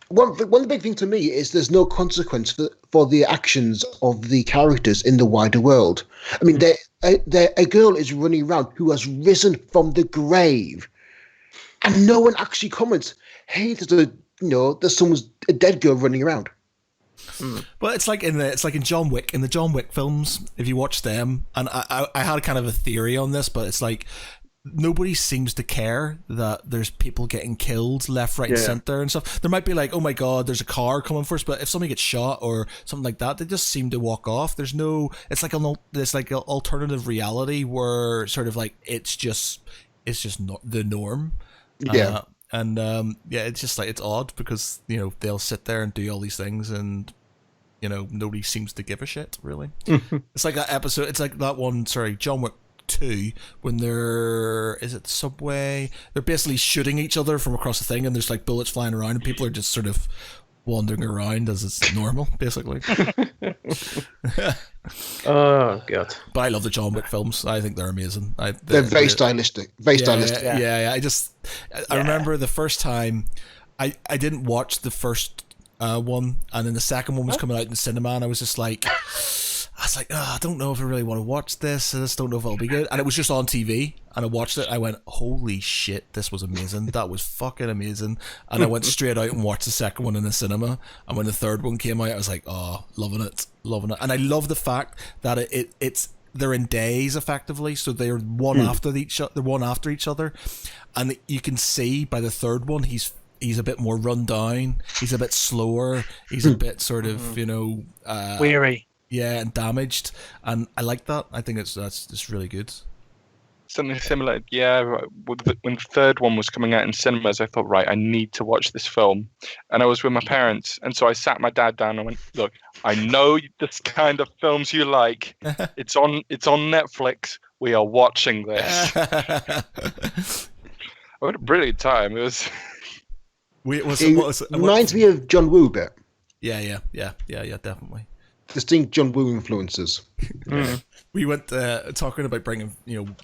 one of the big things to me is there's no consequence for the actions of the characters in the wider world. I mean, a girl is running around who has risen from the grave, and no one actually comments, "Hey, there's a dead girl running around." Well, it's like in John Wick, in the John Wick films. If you watch them, and I had kind of a theory on this, but it's like nobody seems to care that there's people getting killed left, right, and center and stuff. There might be like, oh my god, there's a car coming for us, but if somebody gets shot or something like that, they just seem to walk off. There's no, it's like an alternative reality where sort of like it's just not the norm. Yeah. It's just like, it's odd because, you know, they'll sit there and do all these things and, you know, nobody seems to give a shit, really. It's like that episode, it's like that one, John Wick 2, when is it the subway? They're basically shooting each other from across the thing and there's like bullets flying around and people are just sort of wandering around as it's normal, basically. Oh, God. But I love the John Wick films. I think they're amazing. They're very stylistic. Very stylistic. Yeah. I remember the first time I didn't watch the first one, and then the second one was coming out in the cinema, and I was like, I don't know if I really want to watch this. I just don't know if it'll be good. And it was just on TV, and I watched it. I went, holy shit, this was amazing. That was fucking amazing. And I went straight out and watched the second one in the cinema. And when the third one came out, I was like, oh, loving it. And I love the fact that it's they're in days effectively, so they're one after each other, and you can see by the third one he's a bit more run down. He's a bit slower. He's a bit sort of weary. Yeah, and damaged, and I like that. I think that's just really good. Something similar, yeah. When the third one was coming out in cinemas, I thought, right, I need to watch this film, and I was with my parents, and so I sat my dad down and went, look, I know this kind of films you like. It's on Netflix. We are watching this. I had a brilliant time. It was. It reminds me of John Woo a bit. Yeah, definitely. Distinct John Woo influences. We went talking about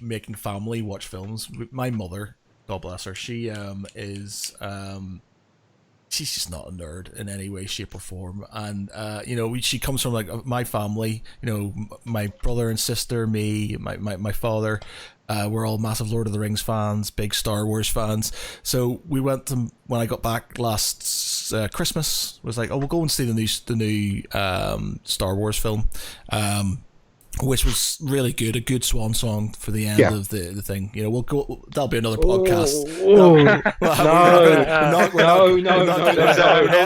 making family watch films. My mother, God bless her, she is she's just not a nerd in any way, shape, or form. And she comes from like my family. My brother and sister, me, my father. We're all massive Lord of the Rings fans, big Star Wars fans. So we went to, when I got back last Christmas, was like, oh, we'll go and see the new Star Wars film, which was really good, a good swan song for the end of the thing. We'll go. That'll be another podcast. We're not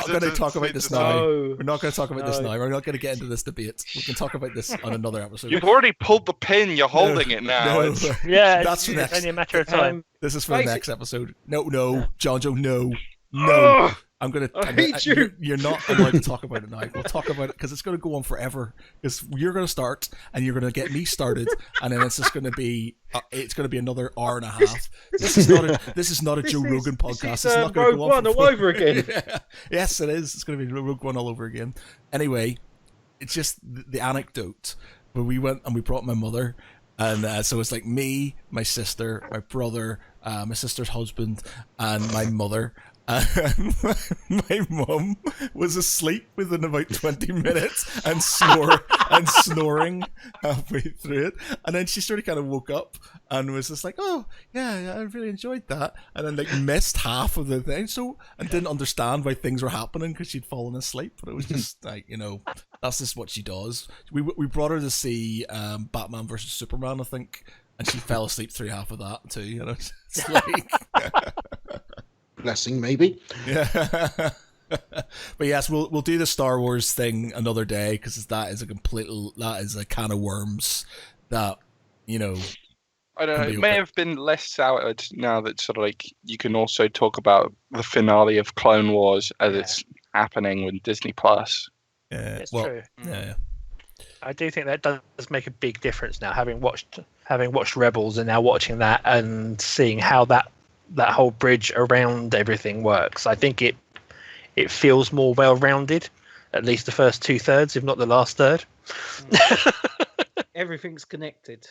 going to talk about this now. We're not going to talk about this now. We're not going to get into this debate. We can talk about this on another episode. You've already pulled the pin. You're holding it now. Yeah, that's it's only a matter of time. This is for the next episode. No, Jon Jo, no. I hate you. You're not allowed to talk about it now. We'll talk about it because it's going to go on forever. Because you're going to start and you're going to get me started, and then it's just going to be another hour and a half. This is not a Joe Rogan podcast. It's not going to go on Rogue One all over again. Yeah. Yes, it is. It's going to be Rogue One all over again. Anyway, it's just the anecdote where we went and we brought my mother, and so it's like me, my sister, my brother, my sister's husband, and my mother. And my mum was asleep within about 20 minutes and snoring halfway through it. And then she sort of kind of woke up and was just like, oh, yeah, I really enjoyed that. And then like missed half of the thing. And didn't understand why things were happening because she'd fallen asleep. But it was just like, that's just what she does. We brought her to see Batman versus Superman, I think. And she fell asleep through half of that too. It's like... Blessing, maybe. Yeah. But yes, we'll do the Star Wars thing another day because that is a can of worms that I don't know. It may have been less soured now that sort of like you can also talk about the finale of Clone Wars as it's happening with Disney Plus. Yeah, it's true. Yeah. I do think that does make a big difference now, having watched having watched Rebels and now watching that and seeing how that whole bridge around everything works. I think it feels more well-rounded, at least the first 2/3, if not the last third. Everything's connected.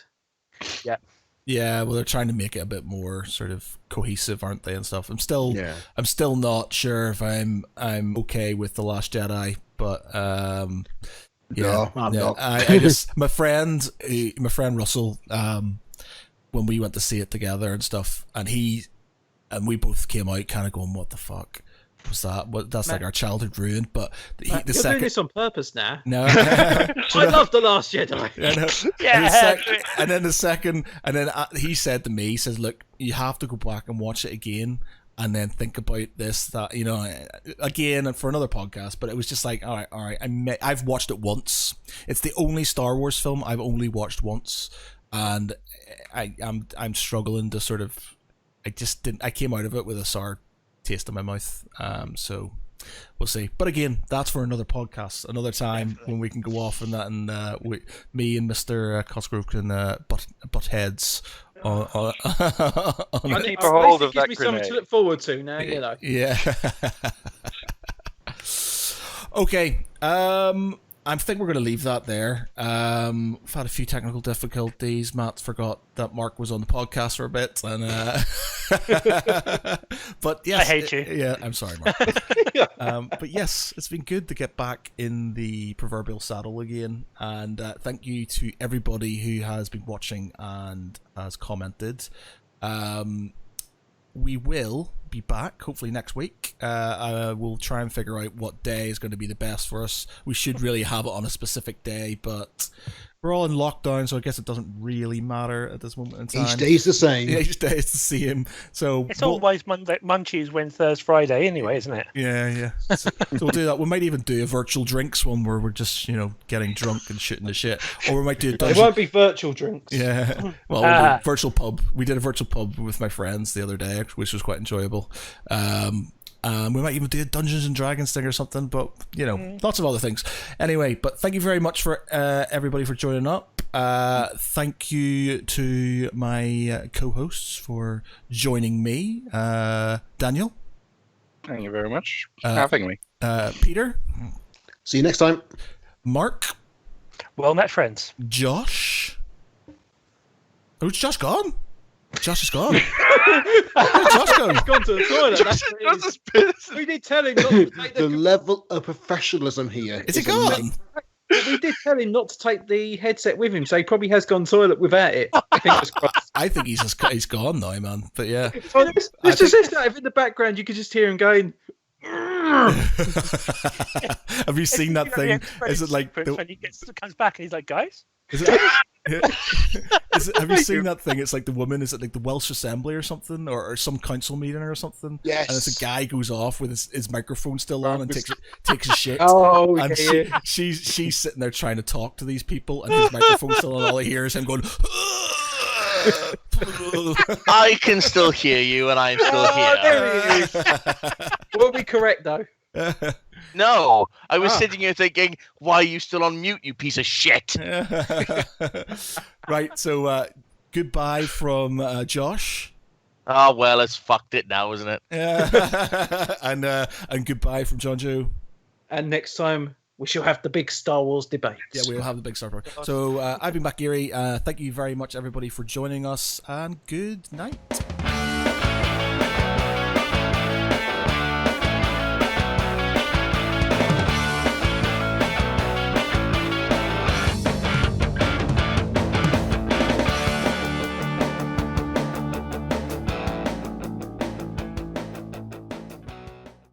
Yeah, well, they're trying to make it a bit more sort of cohesive, aren't they, and stuff. I'm still not sure if I'm okay with The Last Jedi, but No, I'm not. I just my friend Russell, when we went to see it together and stuff, and we both came out kind of going, "What the fuck was that? That's like our childhood ruined." But You're doing this on purpose now. No, I love The Last Jedi. And then he said to me, he says, "Look, you have to go back and watch it again, and then think about this, that, you know, again, and for another podcast." But it was just like, all right. I've watched it once. It's the only Star Wars film I've only watched once, and I'm struggling to sort of. I came out of it with a sour taste in my mouth. So we'll see. But again, that's for another podcast, another time when we can go off and that, and me and Mr. Cosgrove can butt heads on I keep a hold of that gives me something grenade. to look forward to now, you know. Yeah. Okay. I think we're going to leave that there. We've had a few technical difficulties. Matt forgot that Mark was on the podcast for a bit, and but yes, I hate you. Yeah, I'm sorry, Mark. But yes, it's been good to get back in the proverbial saddle again, and thank you to everybody who has been watching and has commented. We will be back hopefully next week. We'll try and figure out what day is going to be the best for us. We should really have it on a specific day, but we're all in lockdown, so I guess it doesn't really matter at this moment in time. Each day's the same. Yeah, each day is the same. So It's always Monday, Tuesday, Wednesday, Friday anyway, isn't it? Yeah. So we'll do that. We might even do a virtual drinks one where we're just, getting drunk and shooting the shit. Or we might do a It dungeon. won't be virtual drinks. Yeah. Well, we'll do virtual pub. We did a virtual pub with my friends the other day, which was quite enjoyable. We might even do a Dungeons and Dragons thing or something, but lots of other things. Anyway, but thank you very much for everybody for joining up. Thank you to my co-hosts for joining me. Daniel. Thank you very much for having me. Peter. See you next time. Mark. Well met, friends. Josh. Oh, is Josh gone? Josh is gone. Where's Josh gone? He's gone to the toilet. That's what it is. We did tell him not to take The the. level of professionalism here. Is he gone? We did tell him not to take the headset with him, so he probably has gone toilet without it. Fingers crossed. I think he's gone now, man. But yeah. Well, it's just if that, if in the background you could just hear him going. Have you seen that thing? Is it like when he comes back and he's like, guys? Is it, have you seen that thing? It's like the woman, is it like the Welsh Assembly or something, or some council meeting or something? Yes. And it's a guy goes off with his microphone still on and takes a shit. Oh, And okay. she's sitting there trying to talk to these people, and his microphone's still on. All he hears him going. I can still hear you, and I'm still here. There he is. We'll be correct though. No, I was sitting here thinking, why are you still on mute, you piece of shit? Right, so goodbye from Josh. Oh, well, it's fucked it now, isn't it? And goodbye from Jon Jo. And next time we shall have the big Star Wars debate. Yeah, we'll have the big Star Wars. So I've been Matt Geary. Thank you very much, everybody, for joining us, and good night.